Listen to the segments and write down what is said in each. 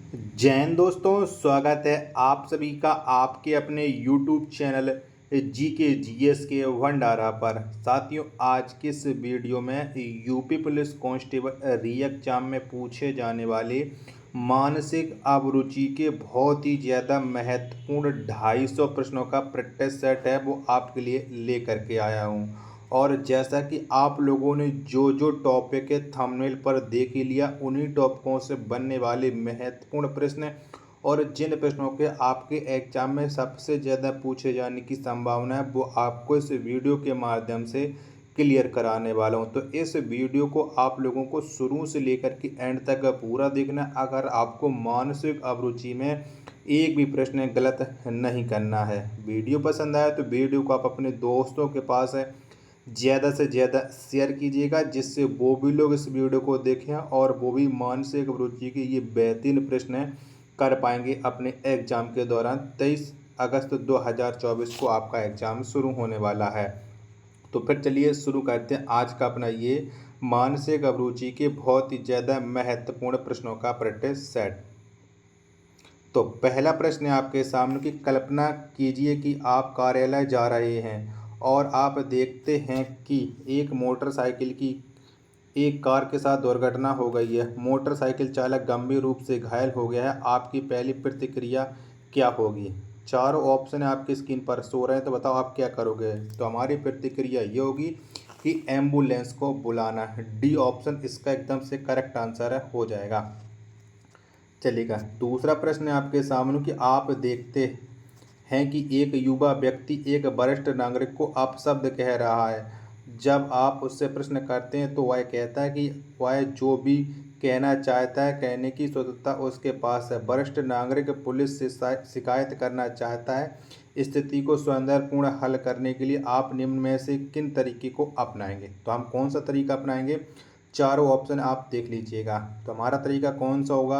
जैन दोस्तों, स्वागत है आप सभी का आपके अपने YouTube चैनल जी के जीएस के भंडारा पर। साथियों, आज की इस वीडियो में यूपी पुलिस कांस्टेबल री एग्जाम में पूछे जाने वाले मानसिक अभिरुचि के बहुत ही ज़्यादा महत्वपूर्ण 250 प्रश्नों का प्रैक्टिस सेट है, वो आपके लिए लेकर के आया हूँ। और जैसा कि आप लोगों ने जो जो टॉपिक है थंबनेल पर देख ही लिया, उन्हीं टॉपिकों से बनने वाले महत्वपूर्ण प्रश्न और जिन प्रश्नों के आपके एग्जाम में सबसे ज़्यादा पूछे जाने की संभावना है, वो आपको इस वीडियो के माध्यम से क्लियर कराने वाला हूँ। तो इस वीडियो को आप लोगों को शुरू से लेकर के एंड तक पूरा देखना है। अगर आपको मानसिक अभिरुचि में एक भी प्रश्न गलत नहीं करना है। वीडियो पसंद आया तो वीडियो को आप अपने दोस्तों के पास है ज़्यादा से ज़्यादा शेयर कीजिएगा, जिससे वो भी लोग इस वीडियो को देखें और वो भी मानसिक अभिरुचि के ये बेहतरीन प्रश्न कर पाएंगे अपने एग्ज़ाम के दौरान। 23 अगस्त 2024 को आपका एग्ज़ाम शुरू होने वाला है। तो फिर चलिए शुरू करते हैं आज का अपना ये मानसिक अभिरुचि के बहुत ही ज़्यादा महत्वपूर्ण प्रश्नों का प्रैक्टिस सेट। तो पहला प्रश्न है आपके सामने की कल्पना कीजिए कि आप कार्यालय जा रहे हैं और आप देखते हैं कि एक मोटरसाइकिल की एक कार के साथ दुर्घटना हो गई है। मोटरसाइकिल चालक गंभीर रूप से घायल हो गया है। आपकी पहली प्रतिक्रिया क्या होगी? चारों ऑप्शन आपकी स्क्रीन पर शो रहे हैं, तो बताओ आप क्या करोगे। तो हमारी प्रतिक्रिया ये होगी कि एम्बुलेंस को बुलाना। डी ऑप्शन इसका एकदम से करेक्ट आंसर हो जाएगा। चलेगा, दूसरा प्रश्न है आपके सामने कि आप देखते हैं कि एक युवा व्यक्ति एक वरिष्ठ नागरिक को अपशब्द कह रहा है। जब आप उससे प्रश्न करते हैं तो वह कहता है कि वह जो भी कहना चाहता है कहने की स्वतंत्रता उसके पास है। वरिष्ठ नागरिक पुलिस से शिकायत करना चाहता है। स्थिति को सौहार्दपूर्ण हल करने के लिए आप निम्न में से किन तरीके को अपनाएंगे? तो हम कौन सा तरीका अपनाएंगे? चारों ऑप्शन आप देख लीजिएगा। तो हमारा तरीका कौन सा होगा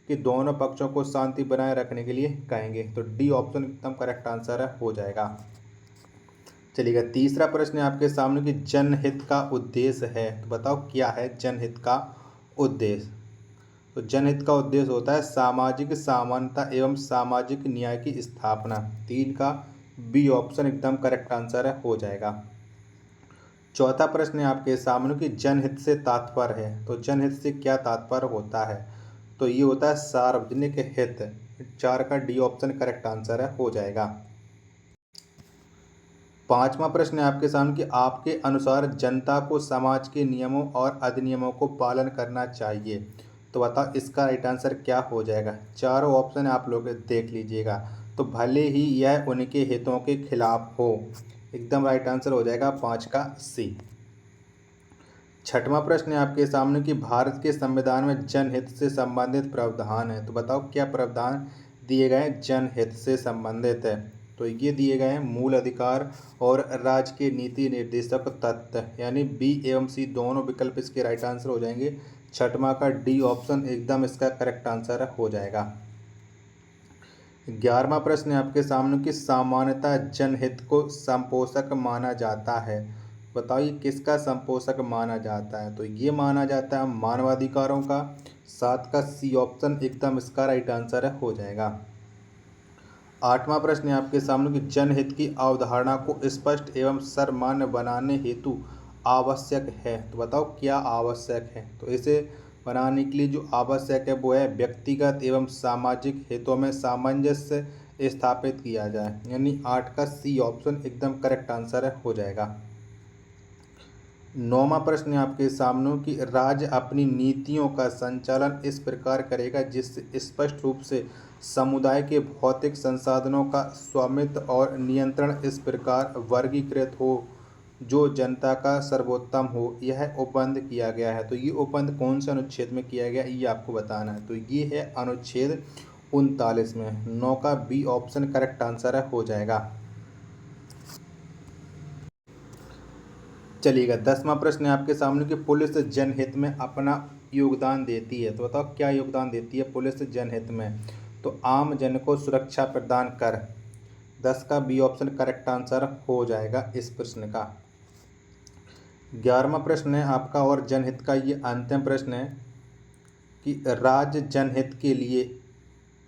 कि दोनों पक्षों को शांति बनाए रखने के लिए कहेंगे। तो डी ऑप्शन एकदम करेक्ट आंसर हो जाएगा। चलिएगा, तीसरा प्रश्न है आपके सामने कि जनहित का उद्देश्य है। तो बताओ क्या है जनहित का उद्देश्य? तो जनहित का उद्देश्य होता है सामाजिक समानता एवं सामाजिक न्याय की स्थापना। तीन का बी ऑप्शन एकदम करेक्ट आंसर हो जाएगा। चौथा प्रश्न है आपके सामने कि जनहित से तात्पर्य है। तो जनहित से क्या तात्पर्य होता है? तो ये होता है सार्वजनिक हित। चार का डी ऑप्शन करेक्ट आंसर हो जाएगा। पांचवा प्रश्न है आपके सामने कि आपके अनुसार जनता को समाज के नियमों और अधिनियमों को पालन करना चाहिए। तो बताओ इसका राइट आंसर क्या हो जाएगा। चारों ऑप्शन आप लोग देख लीजिएगा। तो भले ही यह उनके हितों के खिलाफ हो, एकदम राइट आंसर हो जाएगा पाँच का सी। छठवां प्रश्न है आपके सामने कि भारत के संविधान में जनहित से संबंधित प्रावधान है। तो बताओ क्या प्रावधान दिए गए हैं जनहित से संबंधित है? तो ये दिए गए हैं मूल अधिकार और राज्य के नीति निर्देशक तत्व, यानी बी एवं सी दोनों विकल्प इसके राइट आंसर हो जाएंगे। छठवां का डी ऑप्शन एकदम इसका करेक्ट आंसर हो जाएगा। 11वां प्रश्न है आपके सामने कि सामान्यतः जनहित को संपोषक माना जाता है। बताइए किसका संपोषक माना जाता है? तो ये माना जाता है मानवाधिकारों का। 7 का सी ऑप्शन एकदम इसका राइट आंसर हो जाएगा। 8वां प्रश्न है आपके सामने कि जनहित की अवधारणा को स्पष्ट एवं सर्वमान्य बनाने हेतु आवश्यक है। तो बताओ क्या आवश्यक है? तो इसे बनाने के लिए जो आवश्यक है वो है व्यक्तिगत एवं सामाजिक हितों में सामंजस्य स्थापित किया जाए, यानी 8 का सी ऑप्शन एकदम करेक्ट आंसर हो जाएगा। 9वां प्रश्न है आपके सामने कि राज्य अपनी नीतियों का संचालन इस प्रकार करेगा जिससे स्पष्ट रूप से समुदाय के भौतिक संसाधनों का स्वामित्व और नियंत्रण इस प्रकार वर्गीकृत हो जो जनता का सर्वोत्तम हो। यह उपबंध किया गया है। तो ये उपबंध कौन से अनुच्छेद में किया गया ये आपको बताना है। तो ये है अनुच्छेद 39 में। 9 का बी ऑप्शन करेक्ट आंसर हो जाएगा। चलिएगा, 10वां प्रश्न है आपके सामने कि पुलिस जनहित में अपना योगदान देती है। तो बताओ क्या योगदान देती है पुलिस जनहित में? तो आम जन को सुरक्षा प्रदान कर। 10 का बी ऑप्शन करेक्ट आंसर हो जाएगा इस प्रश्न का। 11वां प्रश्न है आपका और जनहित का ये अंतिम प्रश्न है कि राज्य जनहित के लिए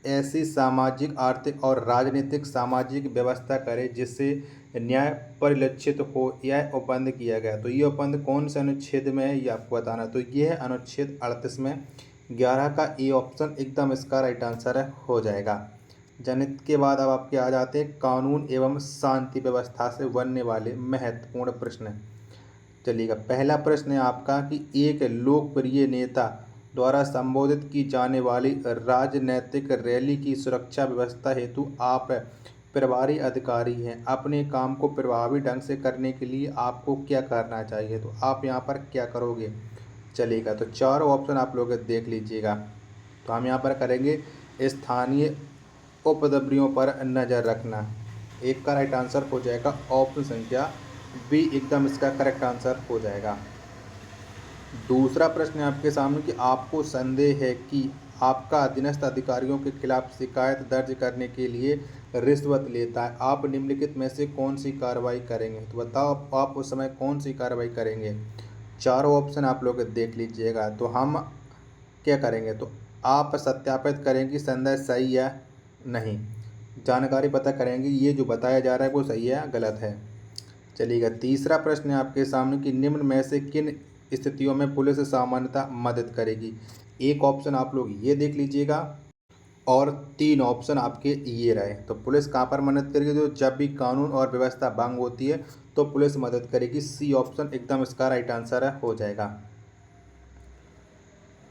ऐसी सामाजिक, आर्थिक और राजनीतिक सामाजिक व्यवस्था करे जिससे न्याय परिलक्षित हो। यह उपबंध किया गया। तो ये उपबंध कौन से अनुच्छेद में है ये आपको बताना। तो ये है अनुच्छेद 38 में 11 का ए ऑप्शन एकदम इसका राइट आंसर है हो जाएगा। जनहित के बाद अब आपके आ जाते हैं कानून एवं शांति व्यवस्था से बनने वाले महत्वपूर्ण प्रश्न। चलिएगा, पहला प्रश्न है आपका कि एक लोकप्रिय नेता द्वारा संबोधित की जाने वाली राजनैतिक रैली की सुरक्षा व्यवस्था हेतु आप प्रभारी अधिकारी हैं। अपने काम को प्रभावी ढंग से करने के लिए आपको क्या करना चाहिए। तो आप यहाँ पर क्या करोगे। चलिएगा, तो चारों ऑप्शन आप लोग देख लीजिएगा। तो हम यहाँ पर करेंगे स्थानीय उपद्रवियों पर नज़र रखना। एक का राइट आंसर हो जाएगा ऑप्शन संख्या बी एकदम इसका करेक्ट आंसर हो जाएगा। दूसरा प्रश्न है आपके सामने कि आपको संदेह है कि आपका अधीनस्थ अधिकारियों के खिलाफ शिकायत दर्ज करने के लिए रिश्वत लेता है। आप निम्नलिखित में से कौन सी कार्रवाई करेंगे। तो बताओ आप उस समय कौन सी कार्रवाई करेंगे। चारों ऑप्शन आप लोग देख लीजिएगा। तो हम क्या करेंगे, तो आप सत्यापित करेंगे कि संदेह सही है नहीं, जानकारी पता करेंगे ये जो बताया जा रहा है वो सही है गलत है। चलिएगा, तीसरा प्रश्न है आपके सामने कि निम्न में से किन स्थितियों में पुलिस सामान्यतः मदद करेगी। एक ऑप्शन आप लोग ये देख लीजिएगा और 3 ऑप्शन आपके ये रहे। तो पुलिस कहाँ पर मदद करेगी, तो जब भी कानून और व्यवस्था भंग होती है तो पुलिस मदद करेगी। सी ऑप्शन एकदम इसका राइट आंसर है हो जाएगा।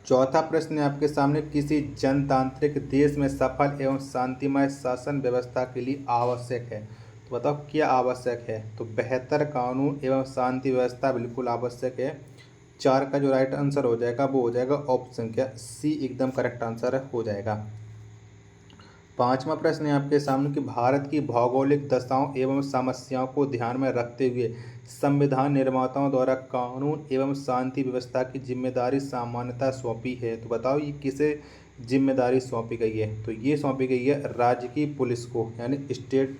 चौथा प्रश्न है आपके सामने किसी जनतांत्रिक देश में सफल एवं शांतिमय शासन व्यवस्था के लिए आवश्यक है। तो बताओ क्या आवश्यक है। तो बेहतर कानून एवं शांति व्यवस्था बिल्कुल आवश्यक है। 4 का जो राइट आंसर हो जाएगा वो हो जाएगा ऑप्शन संख्या सी एकदम करेक्ट आंसर हो जाएगा। पांचवा प्रश्न है आपके सामने कि भारत की भौगोलिक दशाओं एवं समस्याओं को ध्यान में रखते हुए संविधान निर्माताओं द्वारा कानून एवं शांति व्यवस्था की जिम्मेदारी सामान्यतः सौंपी है। तो बताओ ये किसे जिम्मेदारी सौंपी गई है। तो ये सौंपी गई है राज्य की पुलिस को, यानी स्टेट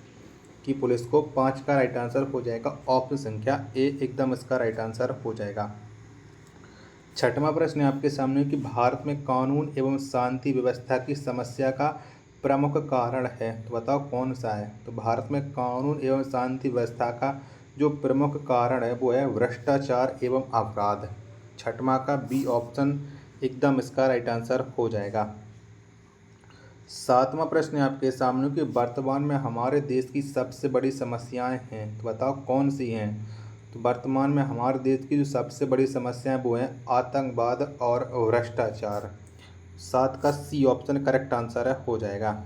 की पुलिस को। 5 का राइट आंसर हो जाएगा ऑप्शन संख्या ए एकदम इसका राइट आंसर हो जाएगा। छठवां प्रश्न है आपके सामने कि भारत में कानून एवं शांति व्यवस्था की समस्या का प्रमुख कारण है। तो बताओ कौन सा है। तो भारत में कानून एवं शांति व्यवस्था का जो प्रमुख कारण है वो है भ्रष्टाचार एवं अपराध। छठवां का बी ऑप्शन एकदम इसका राइट आंसर हो जाएगा। सातवां प्रश्न है आपके सामने कि वर्तमान में हमारे देश की सबसे बड़ी समस्याएं हैं। तो बताओ कौन सी हैं। तो वर्तमान में हमारे देश की जो सबसे बड़ी समस्याएं वो हैं आतंकवाद और भ्रष्टाचार। 7 का सी ऑप्शन करेक्ट आंसर है हो जाएगा।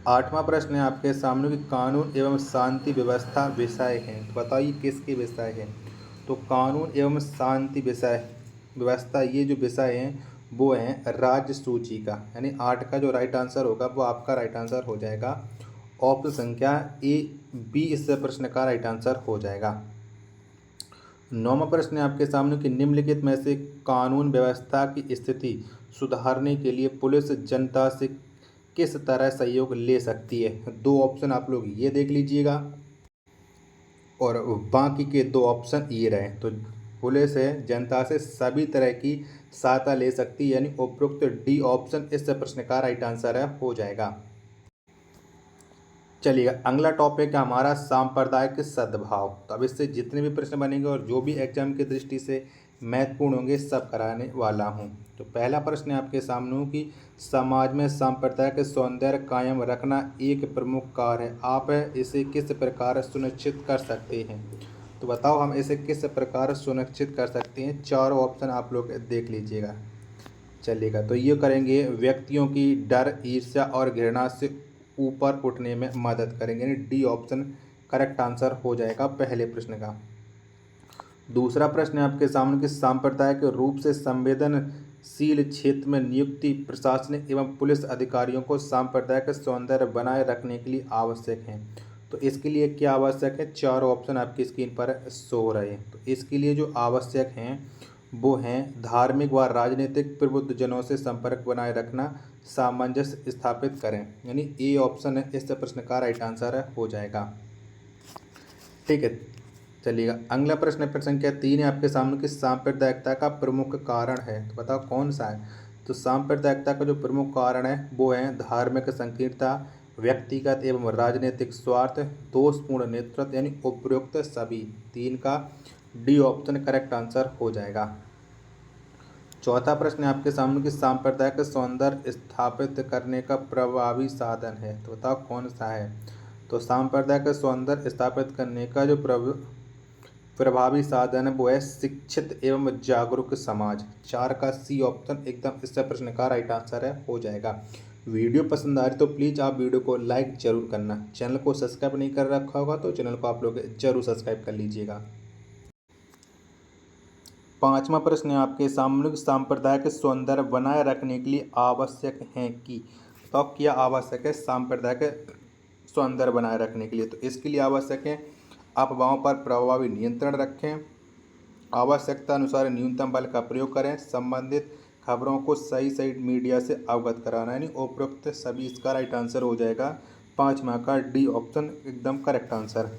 आठवां प्रश्न है आपके सामने कि कानून एवं शांति व्यवस्था विषय हैं। तो बताइए किसके विषय हैं। तो कानून एवं शांति विषय व्यवस्था ये जो विषय हैं वो हैं राज्य सूची का, यानी 8 का जो राइट आंसर होगा वो आपका राइट आंसर हो जाएगा। ऑप्शन संख्या ए बी इस प्रश्न का राइट आंसर हो जाएगा। 9वां प्रश्न है आपके सामने कि निम्नलिखित में से कानून व्यवस्था की स्थिति सुधारने के लिए पुलिस जनता से किस तरह सहयोग ले सकती है। 2 ऑप्शन आप लोग ये देख लीजिएगा और बाकी के 2 ऑप्शन ये रहे। तो पुलिस है जनता से सभी तरह की सहायता ले सकती है, यानी उपरोक्त डी ऑप्शन इस प्रश्न का राइट आंसर है हो जाएगा। चलिए अगला टॉपिक है हमारा सांप्रदायिक सद्भाव। तो अब इससे जितने भी प्रश्न बनेंगे और जो भी एग्जाम की दृष्टि से महत्वपूर्ण होंगे सब कराने वाला हूं। तो पहला प्रश्न है आपके सामने हो कि समाज में सांप्रदायिक सौंदर्य कायम रखना एक प्रमुख कार्य है। आप इसे किस प्रकार सुनिश्चित कर सकते हैं। तो बताओ हम इसे किस प्रकार सुनिश्चित कर सकते हैं। 4 ऑप्शन आप लोग देख लीजिएगा। चलिएगा, तो ये करेंगे व्यक्तियों की डर, ईर्ष्या और घृणा से ऊपर उठने में मदद करेंगे, यानी डी ऑप्शन करेक्ट आंसर हो जाएगा पहले प्रश्न का। दूसरा प्रश्न है आपके सामने कि सांप्रदायिक रूप से संवेदनशील क्षेत्र में नियुक्ति प्रशासनिक एवं पुलिस अधिकारियों को सांप्रदायिक सौंदर्य बनाए रखने के लिए आवश्यक है। तो इसके लिए क्या आवश्यक है। 4 ऑप्शन आपकी स्क्रीन पर शो हो रहे हैं। तो इसके लिए जो आवश्यक हैं वो हैं धार्मिक व राजनीतिक प्रबुद्ध जनों से संपर्क बनाए रखना, सामंजस्य स्थापित करें, यानी ए ऑप्शन है इस प्रश्न का राइट आंसर है हो जाएगा। ठीक है, चलिएगा, अगला प्रश्न है प्रश्न संख्या 3 है आपके सामने कि सांप्रदायिकता का प्रमुख कारण है, तो बताओ कौन सा है। तो सांप्रदायिकता का जो प्रमुख कारण है वो है धार्मिक संकीर्णता, व्यक्तिगत एवं राजनीतिक स्वार्थ, दोषपूर्ण नेतृत्व, यानी उपरोक्त सभी। 3 का डी ऑप्शन करेक्ट आंसर हो जाएगा। चौथा प्रश्न है आपके सामने कि सांप्रदायिक सौंदर्य स्थापित करने का प्रभावी साधन है, तो बताओ कौन सा है। तो सांप्रदायिक सौंदर्य स्थापित करने का जो प्रभावी साधन है वो है शिक्षित एवं जागरूक समाज। 4 का सी ऑप्शन एकदम इस प्रश्न का राइट आंसर है हो जाएगा। वीडियो पसंद आ रही तो प्लीज़ आप वीडियो को लाइक जरूर करना। चैनल को सब्सक्राइब नहीं कर रखा होगा तो चैनल को आप लोग जरूर सब्सक्राइब कर लीजिएगा। पांचवा प्रश्न है आपके सामने कि सांप्रदायिक सौंदर्य बनाए रखने के लिए आवश्यक है कि, तो क्या आवश्यक है सांप्रदायिक सौंदर्य बनाए रखने के लिए। तो इसके लिए आवश्यक है अफवाहों पर प्रभावी नियंत्रण रखें, आवश्यकता अनुसार न्यूनतम बल का प्रयोग करें, संबंधित खबरों को सही मीडिया से अवगत कराना, यानी उपरोक्त सभी इसका राइट आंसर हो जाएगा। 5 का डी ऑप्शन एकदम करेक्ट आंसर।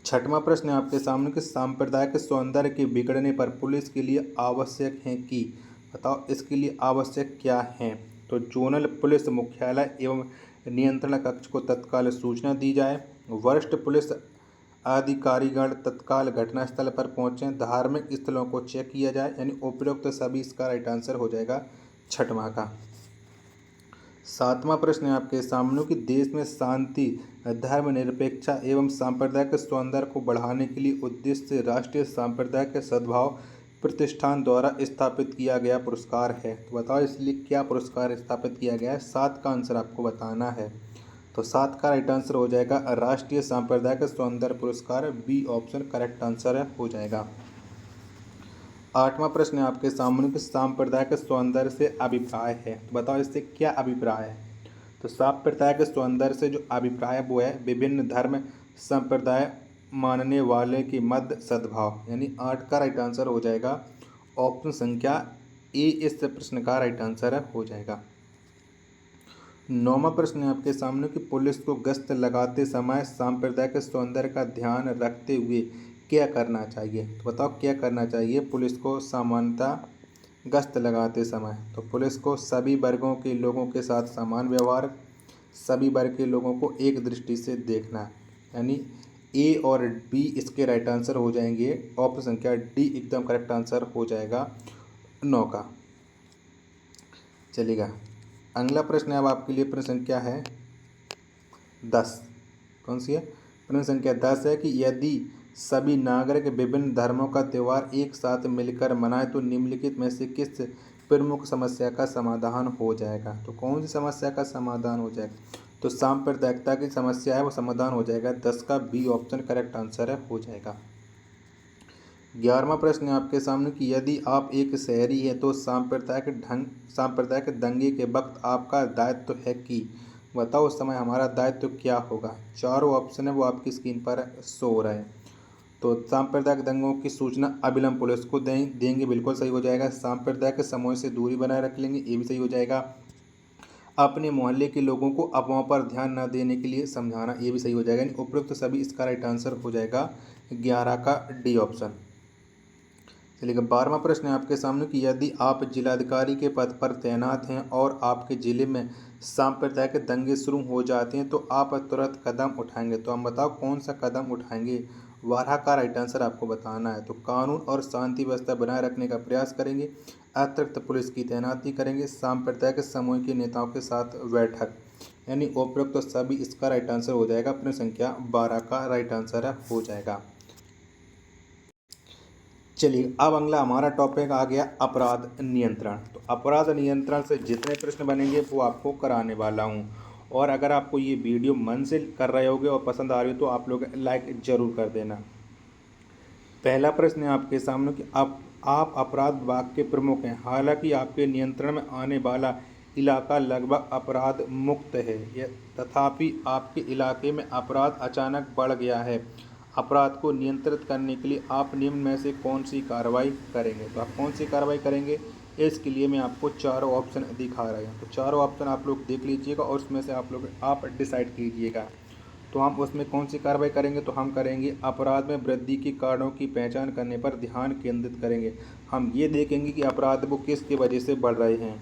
छठवां प्रश्न है आपके सामने कि सांप्रदायिक सौंदर्य के बिगड़ने पर पुलिस के लिए आवश्यक है कि, बताओ इसके लिए आवश्यक क्या है। तो जोनल पुलिस मुख्यालय एवं नियंत्रण कक्ष को तत्काल सूचना दी जाए, वरिष्ठ पुलिस अधिकारीगण तत्काल घटनास्थल पर पहुंचें, धार्मिक स्थलों को चेक किया जाए, यानी उपरोक्त सभी इसका राइट आंसर हो जाएगा 6वां का। 7वां प्रश्न है आपके सामने कि देश में शांति, धर्मनिरपेक्षता एवं सांप्रदायिक सौंदर्य को बढ़ाने के लिए उद्देश्य से राष्ट्रीय सांप्रदायिक सद्भाव प्रतिष्ठान द्वारा स्थापित किया गया पुरस्कार है। तो बताओ इसलिए क्या पुरस्कार स्थापित किया गया है। 7 का आंसर आपको बताना है। तो 7 का राइट आंसर हो जाएगा राष्ट्रीय सांप्रदायिक सौंदर्य पुरस्कार। बी ऑप्शन करेक्ट आंसर है हो जाएगा। 8वां प्रश्न है आपके सामने कि सांप्रदायिक सौंदर्य से अभिप्राय है, तो बताओ इससे क्या अभिप्राय है। तो सांप्रदायिक सौंदर्य से जो अभिप्राय वो है विभिन्न धर्म संप्रदाय मानने वाले के मध्य सद्भाव, यानी 8 का राइट आंसर हो जाएगा। ऑप्शन संख्या ए इस प्रश्न का राइट आंसर हो जाएगा। 9वां प्रश्न है आपके सामने कि पुलिस को गश्त लगाते समय सांप्रदायिक सौंदर्य का ध्यान रखते हुए क्या करना चाहिए। तो बताओ क्या करना चाहिए पुलिस को सामान्यतः गश्त लगाते समय। तो पुलिस को सभी वर्गों के लोगों के साथ समान व्यवहार, सभी वर्ग के लोगों को एक दृष्टि से देखना, यानी ए और बी इसके राइट आंसर हो जाएंगे। ऑप्शन संख्या डी एकदम करेक्ट आंसर हो जाएगा 9 का। चलिएगा, अगला प्रश्न अब आपके लिए प्रश्न संख्या है 10। कौन सी है। प्रश्न संख्या 10 है कि यदि सभी नागरिक विभिन्न धर्मों का त्यौहार एक साथ मिलकर मनाए तो निम्नलिखित में से किस प्रमुख समस्या का समाधान हो जाएगा। तो कौन सी समस्या का समाधान हो जाएगा। तो सांप्रदायिकता की समस्या है वो समाधान हो जाएगा। 10 का बी ऑप्शन करेक्ट आंसर है हो जाएगा। 11वां प्रश्न है आपके सामने कि यदि आप एक शहरी हैं तो सांप्रदायिक दंगे के वक्त आपका दायित्व है कि, बताओ उस समय हमारा दायित्व क्या होगा। चारों ऑप्शन है वो आपकी स्क्रीन पर शो हो रहा है। तो सांप्रदायिक दंगों की सूचना अविलंब पुलिस को देंगे, बिल्कुल सही हो जाएगा। सांप्रदायिक समूह से दूरी बनाए रख लेंगे, ये भी सही हो जाएगा। अपने मोहल्ले के लोगों को अफवाहों पर ध्यान न देने के लिए समझाना, ये भी सही हो जाएगा। यानी उपरोक्त सभी इसका राइट आंसर हो जाएगा 11 का डी ऑप्शन। चलिए 12वां प्रश्न है आपके सामने कि यदि आप जिलाधिकारी के पद पर तैनात हैं और आपके जिले में सांप्रदायिक दंगे शुरू हो जाते हैं तो आप तुरंत कदम उठाएंगे। तो हम बताओ कौन सा कदम उठाएंगे। 12 का राइट आंसर आपको बताना है। तो कानून और शांति व्यवस्था बनाए रखने का प्रयास करेंगे, अतिरिक्त पुलिस की तैनाती करेंगे, सांप्रदायिक समूह के नेताओं के साथ बैठक, यानी उपरोक्त तो सभी इसका राइट आंसर हो जाएगा। प्रश्न संख्या 12 का राइट आंसर हो जाएगा। चलिए अब अगला हमारा टॉपिक आ गया अपराध नियंत्रण। तो अपराध नियंत्रण से जितने प्रश्न बनेंगे वो आपको कराने वाला हूँ। और अगर आपको ये वीडियो मन से कर रहे होगे और पसंद आ रही हो तो आप लोग लाइक ज़रूर कर देना। पहला प्रश्न है आपके सामने कि आप अपराध विभाग के प्रमुख हैं, हालांकि आपके नियंत्रण में आने वाला इलाका लगभग अपराध मुक्त है, तथापि आपके इलाके में अपराध अचानक बढ़ गया है। अपराध को नियंत्रित करने के लिए आप निम्न में से कौन सी कार्रवाई करेंगे। तो आप कौन सी कार्रवाई करेंगे, इसके लिए मैं आपको चारों ऑप्शन दिखा रहा हूँ। तो चारों ऑप्शन आप लोग देख लीजिएगा और उसमें से आप डिसाइड कीजिएगा। तो हम उसमें कौन सी कार्रवाई करेंगे, तो हम करेंगे अपराध में वृद्धि के कारणों की पहचान करने पर ध्यान केंद्रित करेंगे। हम ये देखेंगे कि अपराध वो किसकी वजह से बढ़ रहे हैं।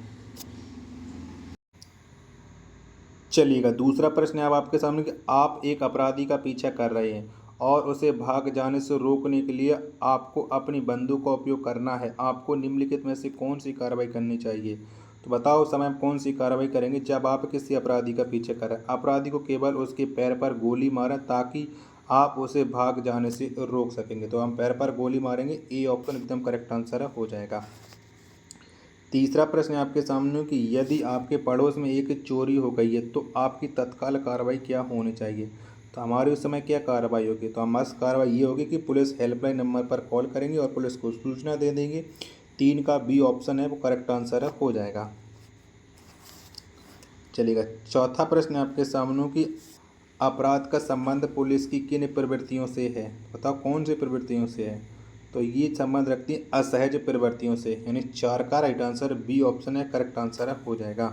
चलिएगा, दूसरा प्रश्न है अब आपके सामने कि आप एक अपराधी का पीछा कर रहे हैं और उसे भाग जाने से रोकने के लिए आपको अपनी बंदूक का उपयोग करना है। आपको निम्नलिखित में से कौन सी कार्रवाई करनी चाहिए। तो बताओ समय आप कौन सी कार्रवाई करेंगे जब आप किसी अपराधी का पीछा करें। अपराधी को केवल उसके पैर पर गोली मारें ताकि आप उसे भाग जाने से रोक सकेंगे। तो हम पैर पर गोली मारेंगे, ए ऑप्शन एकदम करेक्ट आंसर हो जाएगा। तीसरा प्रश्न है आपके सामने कि यदि आपके पड़ोस में एक चोरी हो गई है तो आपकी तत्काल कार्रवाई क्या होनी चाहिए। तो हमारी उस समय क्या कार्रवाई होगी, तो हमारी कार्रवाई ये होगी कि पुलिस हेल्पलाइन नंबर पर कॉल करेंगे और पुलिस को सूचना दे देंगे। 3 का बी ऑप्शन है वो करेक्ट आंसर हो जाएगा। चलिएगा, चौथा प्रश्न है आपके सामने कि अपराध का संबंध पुलिस की किन प्रवृत्तियों से है। बताओ कौन सी प्रवृत्तियों से है। तो ये संबंध रखती है असहज प्रवृत्तियों से, यानी 4 का राइट आंसर बी ऑप्शन है करेक्ट आंसर हो जाएगा।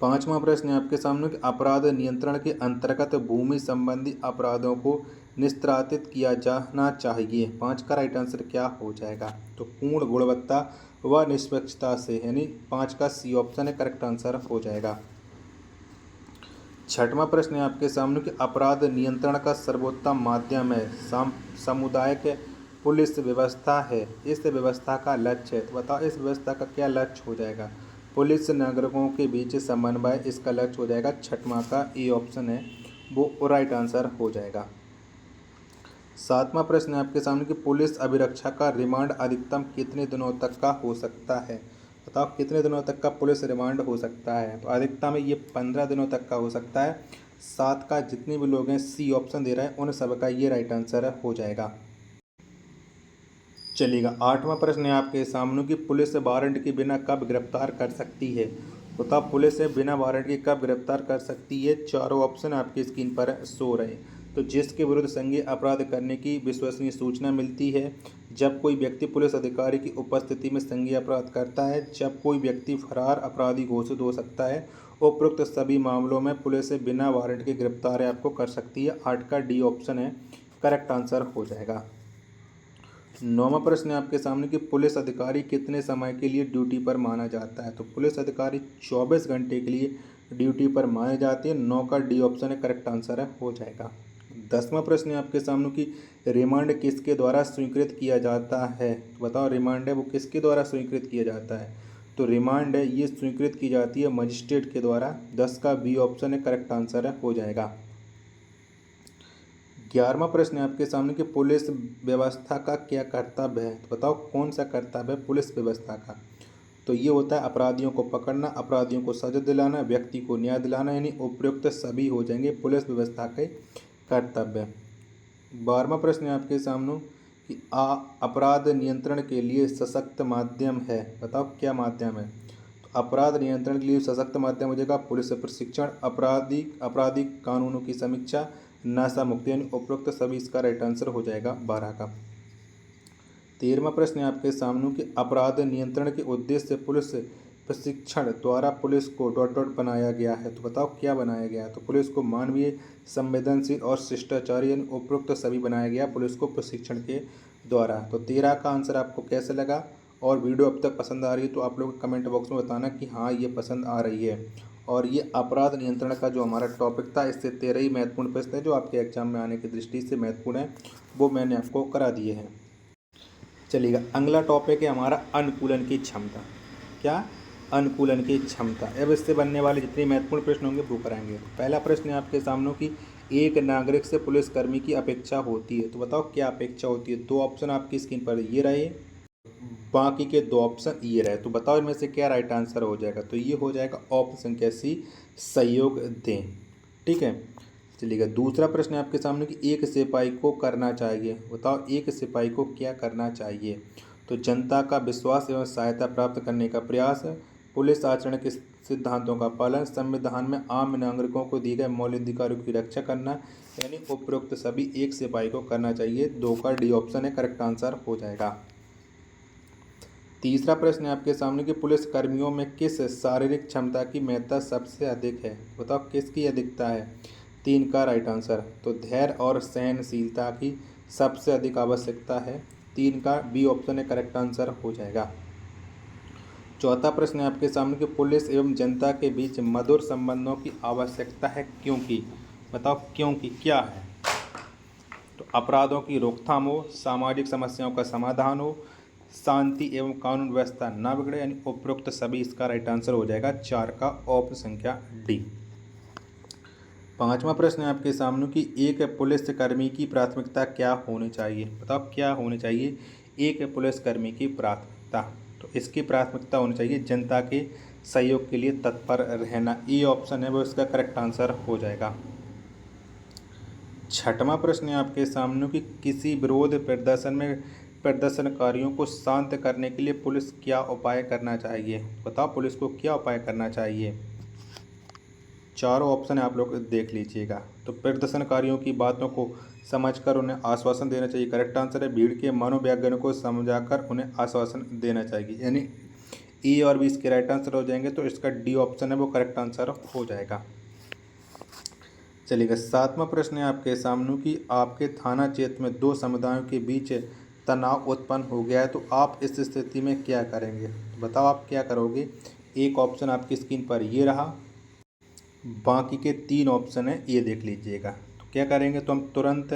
पांचवा प्रश्न है आपके सामने कि अपराध नियंत्रण के अंतर्गत भूमि संबंधी अपराधों को निस्तारित किया जाना चाहिए। 5 का राइट आंसर क्या हो जाएगा, तो पूर्ण गुणवत्ता व निष्पक्षता से, यानी 5 का सी ऑप्शन है करेक्ट आंसर हो जाएगा। छठवां प्रश्न है आपके सामने कि अपराध नियंत्रण का सर्वोत्तम माध्यम है सामुदायिक पुलिस व्यवस्था है। इस व्यवस्था का लक्ष्य है, तो बताओ इस व्यवस्था का क्या लक्ष्य हो जाएगा। पुलिस नागरिकों के बीच समन्वय इसका लक्ष्य हो जाएगा। छठवां का ए ऑप्शन है वो राइट आंसर हो जाएगा। सातवां प्रश्न है आपके सामने कि पुलिस अभिरक्षा का रिमांड अधिकतम कितने दिनों तक का हो सकता है। बताओ कितने दिनों तक का पुलिस रिमांड हो सकता है। तो अधिकतम ये 15 दिनों तक का हो सकता है। 7 का जितने भी लोग हैं सी ऑप्शन दे रहे हैं उन सब का ये राइट आंसर हो जाएगा। चलिएगा, 8वां प्रश्न है आपके सामने कि पुलिस वारंट के बिना कब गिरफ्तार कर सकती है। बताओ पुलिस बिना वारंट के कब गिरफ्तार कर सकती है। चारों ऑप्शन आपकी स्क्रीन पर शो रहे। तो जिसके विरुद्ध संज्ञेय अपराध करने की विश्वसनीय सूचना मिलती है, जब कोई व्यक्ति पुलिस अधिकारी की उपस्थिति में संज्ञेय अपराध करता है, जब कोई व्यक्ति फरार अपराधी घोषित हो सकता है। उपरोक्त सभी मामलों में पुलिस बिना वारंट के गिरफ्तार आपको कर सकती है। 8 का डी ऑप्शन है करेक्ट आंसर हो जाएगा। 9वां प्रश्न है आपके सामने कि पुलिस अधिकारी कितने समय के लिए ड्यूटी पर माना जाता है। तो पुलिस अधिकारी 24 घंटे के लिए ड्यूटी पर माने जाते हैं। 9 का डी ऑप्शन है करेक्ट आंसर हो जाएगा। 10वां प्रश्न है आपके सामने कि रिमांड किसके द्वारा स्वीकृत किया जाता है। तो बताओ रिमांड है वो किसके द्वारा स्वीकृत किया जाता है। तो रिमांड है ये स्वीकृत की जाती है मजिस्ट्रेट के द्वारा। 10 का बी ऑप्शन है करेक्ट आंसर हो जाएगा। 11वां प्रश्न है आपके सामने कि पुलिस व्यवस्था का क्या कर्तव्य है। तो बताओ कौन सा कर्तव्य है पुलिस व्यवस्था का। तो ये होता है अपराधियों को पकड़ना, अपराधियों को सजा दिलाना, व्यक्ति को न्याय दिलाना, यानी उपयुक्त सभी हो जाएंगे पुलिस व्यवस्था के कर्तव्य। 12वां प्रश्न है आपके सामने कि अपराध नियंत्रण के लिए सशक्त माध्यम है। बताओ क्या माध्यम है। तो अपराध नियंत्रण के लिए सशक्त माध्यम हो जाएगा पुलिस प्रशिक्षण, आपराधिक कानूनों की समीक्षा, नशा मुक्ति, यानी उपरोक्त सभी इसका राइट आंसर हो जाएगा 12 का। 13वां प्रश्न है आपके सामने कि अपराध नियंत्रण के उद्देश्य से पुलिस प्रशिक्षण द्वारा पुलिस को बनाया गया है। तो बताओ क्या बनाया गया है। तो पुलिस को मानवीय, संवेदनशील और शिष्टाचारी, यानी उपरोक्त सभी बनाया गया पुलिस को प्रशिक्षण के द्वारा। तो 13 का आंसर आपको कैसे लगा और वीडियो अब तक पसंद आ रही है तो आप लोग कमेंट बॉक्स में बताना कि हाँ ये पसंद आ रही है। और ये अपराध नियंत्रण का जो हमारा टॉपिक था इससे 13 ही महत्वपूर्ण प्रश्न है जो आपके एग्जाम में आने की दृष्टि से महत्वपूर्ण है, वो मैंने आपको करा दिए हैं। चलिएगा, अगला टॉपिक है हमारा अनुकूलन की क्षमता। क्या, अनुकूलन की क्षमता। अब इससे बनने वाले जितने महत्वपूर्ण प्रश्न होंगे वो कराएंगे। पहला प्रश्न है आपके सामने कि एक नागरिक से पुलिसकर्मी की अपेक्षा होती है। तो बताओ क्या अपेक्षा होती है। 2 ऑप्शन आपकी स्क्रीन पर ये रहे, बाकी के 2 ऑप्शन ये रहे। तो बताओ इनमें से क्या राइट आंसर हो जाएगा। तो ये हो जाएगा ऑप्शन क्या सी, सहयोग दें। ठीक है। चलिएगा, दूसरा प्रश्न है आपके सामने कि एक सिपाही को करना चाहिए। बताओ एक सिपाही को क्या करना चाहिए। तो जनता का विश्वास एवं सहायता प्राप्त करने का प्रयास, पुलिस आचरण के सिद्धांतों का पालन, संविधान में आम नागरिकों को दिए गए मौलिक अधिकारों की रक्षा करना, यानी उपरोक्त सभी एक सिपाही को करना चाहिए। 2 का डी ऑप्शन है करेक्ट आंसर हो जाएगा। तीसरा प्रश्न है आपके सामने कि पुलिस कर्मियों में किस शारीरिक क्षमता की महत्ता सबसे अधिक है। बताओ किसकी अधिकता है। 3 का राइट आंसर। तो धैर्य और सहनशीलता की सबसे अधिक आवश्यकता है। 3 का बी ऑप्शन है करेक्ट आंसर हो जाएगा। चौथा प्रश्न है आपके सामने कि पुलिस एवं जनता के बीच मधुर संबंधों की आवश्यकता है क्योंकि। बताओ क्योंकि क्या है। तो अपराधों की रोकथाम हो, सामाजिक समस्याओं का समाधान हो, शांति एवं कानून व्यवस्था न बिगड़े, यानी उपरोक्त सभी इसका राइट आंसर हो जाएगा 4 का ऑप्शन संख्या डी। पांचवा प्रश्न है आपके सामने कि एक पुलिसकर्मी की प्राथमिकता क्या होनी चाहिए। बताओ क्या होनी चाहिए एक पुलिसकर्मी की प्राथमिकता। तो इसकी प्राथमिकता होनी चाहिए जनता के सहयोग के लिए तत्पर रहना। ए ऑप्शन है वो इसका करेक्ट आंसर हो जाएगा। छठवां प्रश्न है आपके सामने कि किसी विरोध प्रदर्शन में प्रदर्शनकारियों को शांत करने के लिए पुलिस क्या उपाय करना चाहिए। बताओ पुलिस को क्या उपाय करना चाहिए। चारों ऑप्शन आप लोग देख लीजिएगा। तो प्रदर्शनकारियों की बातों को समझकर उन्हें आश्वासन देना चाहिए, करेक्ट आंसर है। भीड़ के मनोवैज्ञानिकों को समझाकर उन्हें आश्वासन देना चाहिए, यानी ए और बी इसके राइट आंसर हो जाएंगे। तो इसका डी ऑप्शन है वो करेक्ट आंसर हो जाएगा। चलिएगा, सातवां प्रश्न है आपके सामने कि आपके थाना क्षेत्र में दो समुदायों के बीच तनाव उत्पन्न हो गया है, तो आप इस स्थिति में क्या करेंगे। तो बताओ आप क्या करोगे। एक ऑप्शन आपकी स्क्रीन पर ये रहा, बाकी के 3 ऑप्शन है ये देख लीजिएगा। तो क्या करेंगे, तो हम तुरंत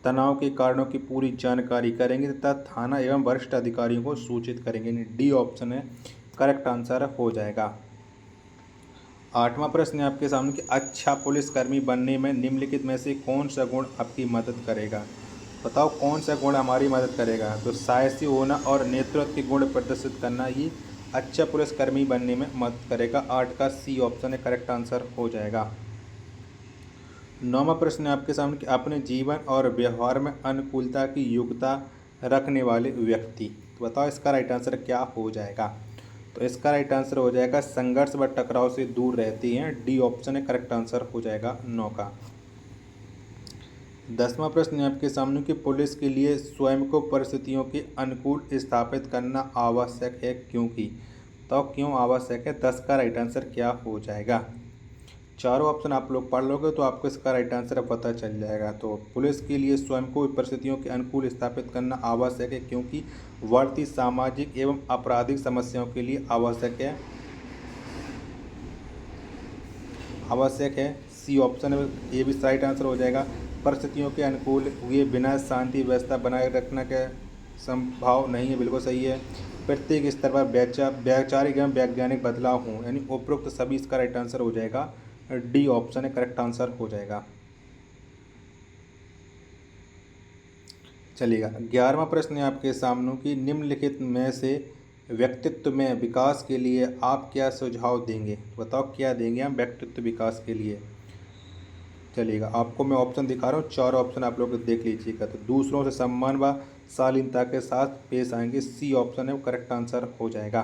तनाव के कारणों की पूरी जानकारी करेंगे तथा थाना एवं वरिष्ठ अधिकारियों को सूचित करेंगे। डी ऑप्शन है करेक्ट आंसर हो जाएगा। आठवां प्रश्न है आपके सामने कि अच्छा पुलिसकर्मी बनने में निम्नलिखित में से कौन सा गुण आपकी मदद करेगा। बताओ कौन सा गुण हमारी मदद करेगा। तो साहसी होना और नेतृत्व के गुण प्रदर्शित करना ये अच्छा पुलिसकर्मी बनने में मदद करेगा। 8 का सी ऑप्शन है करेक्ट आंसर हो जाएगा। नौवां प्रश्न है आपके सामने कि अपने जीवन और व्यवहार में अनुकूलता की योग्यता रखने वाले व्यक्ति। तो बताओ इसका राइट आंसर क्या हो जाएगा। तो इसका राइट आंसर हो जाएगा संघर्ष व टकराव से दूर रहती हैं। डी ऑप्शन है करेक्ट आंसर हो जाएगा 9 का। 10वां प्रश्न है आपके सामने कि पुलिस के लिए स्वयं को परिस्थितियों के अनुकूल स्थापित करना आवश्यक है क्योंकि। तो क्यों आवश्यक है। 10 का राइट आंसर क्या हो जाएगा। चारों ऑप्शन आप लोग पढ़ लोगे तो आपको इसका राइट आंसर पता चल जाएगा। तो पुलिस के लिए स्वयं को परिस्थितियों के अनुकूल स्थापित करना आवश्यक है क्योंकि बढ़ती सामाजिक एवं आपराधिक समस्याओं के लिए आवश्यक है। सी ऑप्शन है ये भी राइट आंसर हो जाएगा। परिस्थितियों के अनुकूल हुए बिना शांति व्यवस्था बनाए रखना का संभव नहीं है, बिल्कुल सही है। प्रत्येक स्तर पर वैचारिक एवं वैज्ञानिक बदलाव हों, यानी उपरोक्त सभी इसका राइट आंसर हो जाएगा। डी ऑप्शन है करेक्ट आंसर हो जाएगा। चलिएगा, 11वां प्रश्न है आपके सामने कि निम्नलिखित में से व्यक्तित्व में विकास के लिए आप क्या सुझाव देंगे। बताओ क्या देंगे हम व्यक्तित्व विकास के लिए। चलिएगा, आपको मैं ऑप्शन दिखा रहा हूँ, 4 ऑप्शन आप लोग देख लीजिएगा। तो दूसरों से सम्मान व शालीनता के साथ पेश आएंगे। सी ऑप्शन है वो करेक्ट आंसर हो जाएगा।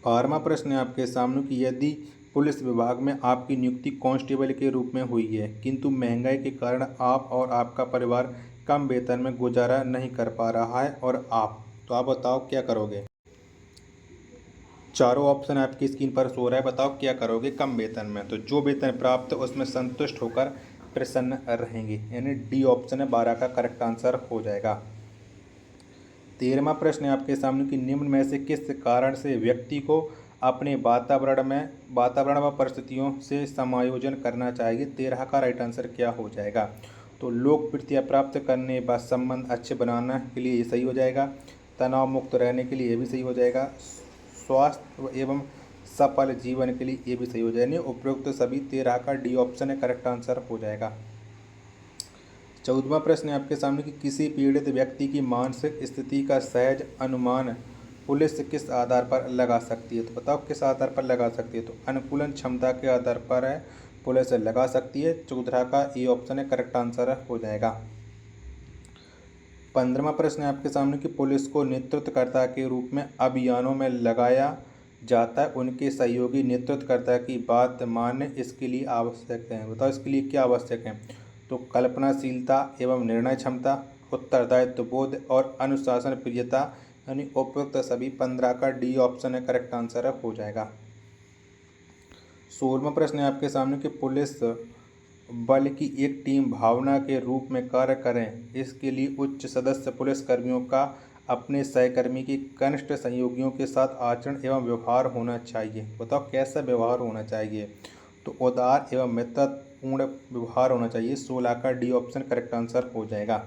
12वां प्रश्न है आपके सामने कि यदि पुलिस विभाग में आपकी नियुक्ति कांस्टेबल के रूप में हुई है किंतु महंगाई के कारण आप और आपका परिवार कम वेतन में गुजारा नहीं कर पा रहा है और आप, तो आप बताओ क्या करोगे। चारों ऑप्शन आपकी स्क्रीन पर सो रहा है, बताओ क्या करोगे कम वेतन में। तो जो वेतन प्राप्त है उसमें संतुष्ट होकर प्रसन्न रहेंगे, यानी डी ऑप्शन है 12 का करेक्ट आंसर हो जाएगा। 13वां प्रश्न है आपके सामने कि निम्न में से किस कारण से व्यक्ति को अपने वातावरण व परिस्थितियों से समायोजन करना चाहिए। 13 का राइट आंसर क्या हो जाएगा। तो लोकप्रियता प्राप्त करने व संबंध अच्छे बनाने के लिए ये सही हो जाएगा। तनाव मुक्त रहने के लिए ये भी सही हो जाएगा। स्वास्थ्य एवं सफल जीवन के लिए ये भी सही हो जाएगा। उपरोक्त सभी 13 का डी ऑप्शन है करेक्ट आंसर हो जाएगा। 14वां प्रश्न है आपके सामने कि किसी पीड़ित व्यक्ति की मानसिक स्थिति का सहज अनुमान पुलिस किस आधार पर लगा सकती है। तो बताओ किस आधार पर लगा सकती है। तो अनुकूलन क्षमता के आधार पर है पुलिस लगा सकती है। 14 का ए ऑप्शन है करेक्ट आंसर हो जाएगा। 15वां प्रश्न है आपके सामने कि पुलिस को नेतृत्वकर्ता के रूप में अभियानों में लगाया जाता है, उनके सहयोगी नेतृत्वकर्ता की बात मानने इसके लिए आवश्यक है। बताओ इसके लिए क्या आवश्यक है। तो कल्पनाशीलता एवं निर्णय क्षमता, उत्तरदायित्व बोध और अनुशासन प्रियता, यानी उपयुक्त सभी 15 का डी ऑप्शन है करेक्ट आंसर हो जाएगा। 16वां प्रश्न है आपके सामने कि पुलिस बल की एक टीम भावना के रूप में कार्य करें, इसके लिए उच्च सदस्य पुलिसकर्मियों का अपने सहकर्मी की कनिष्ठ सहयोगियों के साथ आचरण एवं व्यवहार होना चाहिए। बताओ कैसा व्यवहार होना चाहिए? तो उदार एवं मित्रतापूर्ण व्यवहार होना चाहिए। 16 का डी ऑप्शन करेक्ट आंसर हो जाएगा।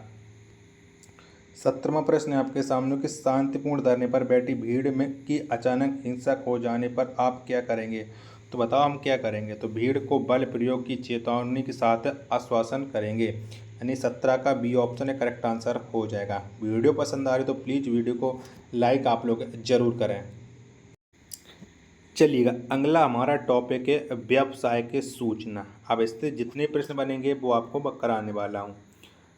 17वां प्रश्न है आपके सामने कि शांतिपूर्ण धरने पर बैठी भीड़ में की अचानक हिंसक हो जाने पर आप क्या करेंगे? तो बताओ हम क्या करेंगे? तो भीड़ को बल प्रयोग की चेतावनी के साथ आश्वासन करेंगे, यानी 17 का बी ऑप्शन है करेक्ट आंसर हो जाएगा। वीडियो पसंद आ रही तो प्लीज़ वीडियो को लाइक आप लोग ज़रूर करें। चलिएगा, अगला हमारा टॉपिक है व्यवसाय के सूचना। अब इससे जितने प्रश्न बनेंगे वो आपको कराने वाला हूँ।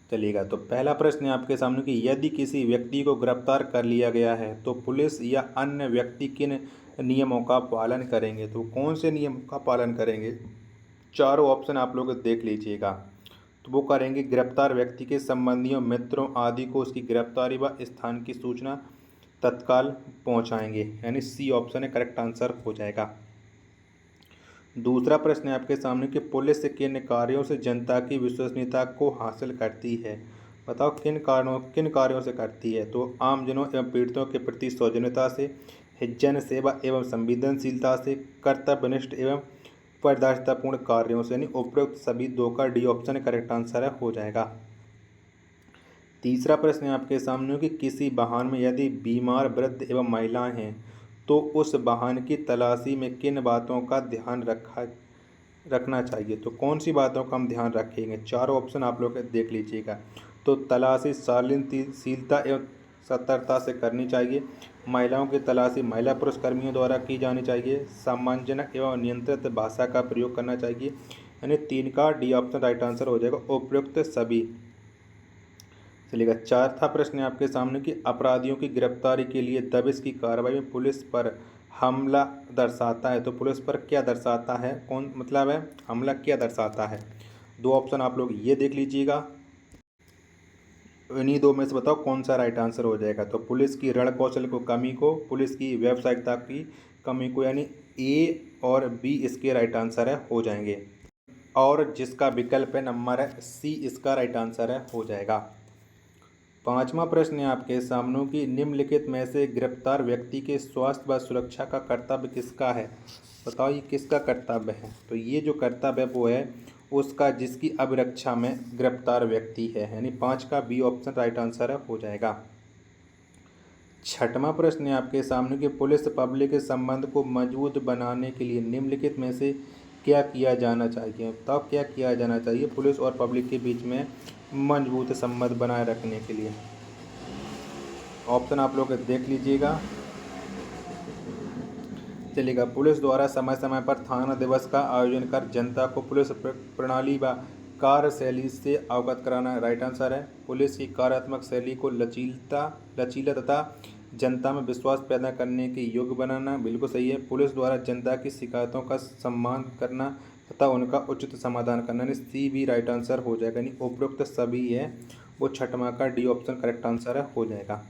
चलिएगा, तो पहला प्रश्न है आपके सामने कि यदि किसी व्यक्ति को गिरफ्तार कर लिया गया है तो पुलिस या अन्य व्यक्ति किन नियमों का पालन करेंगे? तो कौन से नियमों का पालन करेंगे? चारों ऑप्शन आप लोग देख लीजिएगा। तो वो करेंगे गिरफ्तार व्यक्ति के संबंधियों, मित्रों आदि को उसकी गिरफ्तारी व स्थान की सूचना तत्काल पहुंचाएंगे, यानी सी ऑप्शन है करेक्ट आंसर हो जाएगा। दूसरा प्रश्न है आपके सामने कि पुलिस किन कार्यों से जनता की विश्वसनीयता को हासिल करती है? बताओ किन कार्यों से करती है? तो आमजनों एवं पीड़ितों के प्रति सौजन्यता से, जन सेवा एवं संवेदनशीलता से, कर्तव्यनिष्ठ एवं पारदर्शितापूर्ण कार्यों से, यानी उपरोक्त सभी दो का डी ऑप्शन करेक्ट आंसर है हो जाएगा। तीसरा प्रश्न है आपके सामने कि किसी वाहन में यदि बीमार, वृद्ध एवं महिलाएं हैं तो उस वाहन की तलाशी में किन बातों का ध्यान रखना चाहिए? तो कौन सी बातों का हम ध्यान रखेंगे? चारों ऑप्शन आप लोग देख लीजिएगा। तो तलाशी शालीनशीलता एवं सतर्कता से करनी चाहिए। महिलाओं की तलाशी महिला पुलिसकर्मियों द्वारा की जानी चाहिए। सम्मानजनक एवं नियंत्रित भाषा का प्रयोग करना चाहिए, यानी 3 का डी ऑप्शन राइट आंसर हो जाएगा, उपयुक्त सभी। चलिएगा, चौथा प्रश्न है आपके सामने कि अपराधियों की गिरफ्तारी के लिए दबिश की कार्रवाई में पुलिस पर हमला दर्शाता है। तो पुलिस पर क्या दर्शाता है? कौन मतलब है हमला क्या दर्शाता है? दो ऑप्शन आप लोग ये देख लीजिएगा। इन्हीं दो में से बताओ कौन सा राइट आंसर हो जाएगा। तो पुलिस की रण कौशल को कमी को, पुलिस की व्यावसायिकता की कमी को, यानी ए और बी इसके राइट आंसर है हो जाएंगे। और जिसका विकल्प है नंबर है सी, इसका राइट आंसर है हो जाएगा। पांचवा प्रश्न है आपके सामने कि निम्नलिखित में से गिरफ्तार व्यक्ति के स्वास्थ्य व सुरक्षा का कर्तव्य किसका है? बताओ ये किसका कर्तव्य है? तो ये जो कर्तव्य है वो है उसका जिसकी अभिरक्षा में गिरफ्तार व्यक्ति है, यानी 5 का बी ऑप्शन राइट आंसर है हो जाएगा। छठवां प्रश्न है आपके सामने कि पुलिस पब्लिक के संबंध को मजबूत बनाने के लिए निम्नलिखित में से क्या किया जाना चाहिए? बताओ क्या किया जाना चाहिए पुलिस और पब्लिक के बीच में मजबूत संबंध बनाए रखने के लिए? ऑप्शन आप लोग देख लीजिएगा। चलेगा, पुलिस द्वारा समय समय पर थाना दिवस का आयोजन कर जनता को पुलिस प्रणाली व कार्यशैली से अवगत कराना राइट आंसर है। पुलिस की कार्यात्मक शैली को लचीला तथा जनता में विश्वास पैदा करने के योग्य बनाना बिल्कुल सही है। पुलिस द्वारा जनता की शिकायतों का सम्मान करना तथा उनका उचित समाधान करना, यानी सी भी राइट आंसर हो जाएगा, यानी उपयुक्त सभी है वो छठवां का डी ऑप्शन करेक्ट आंसर है हो जाएगा।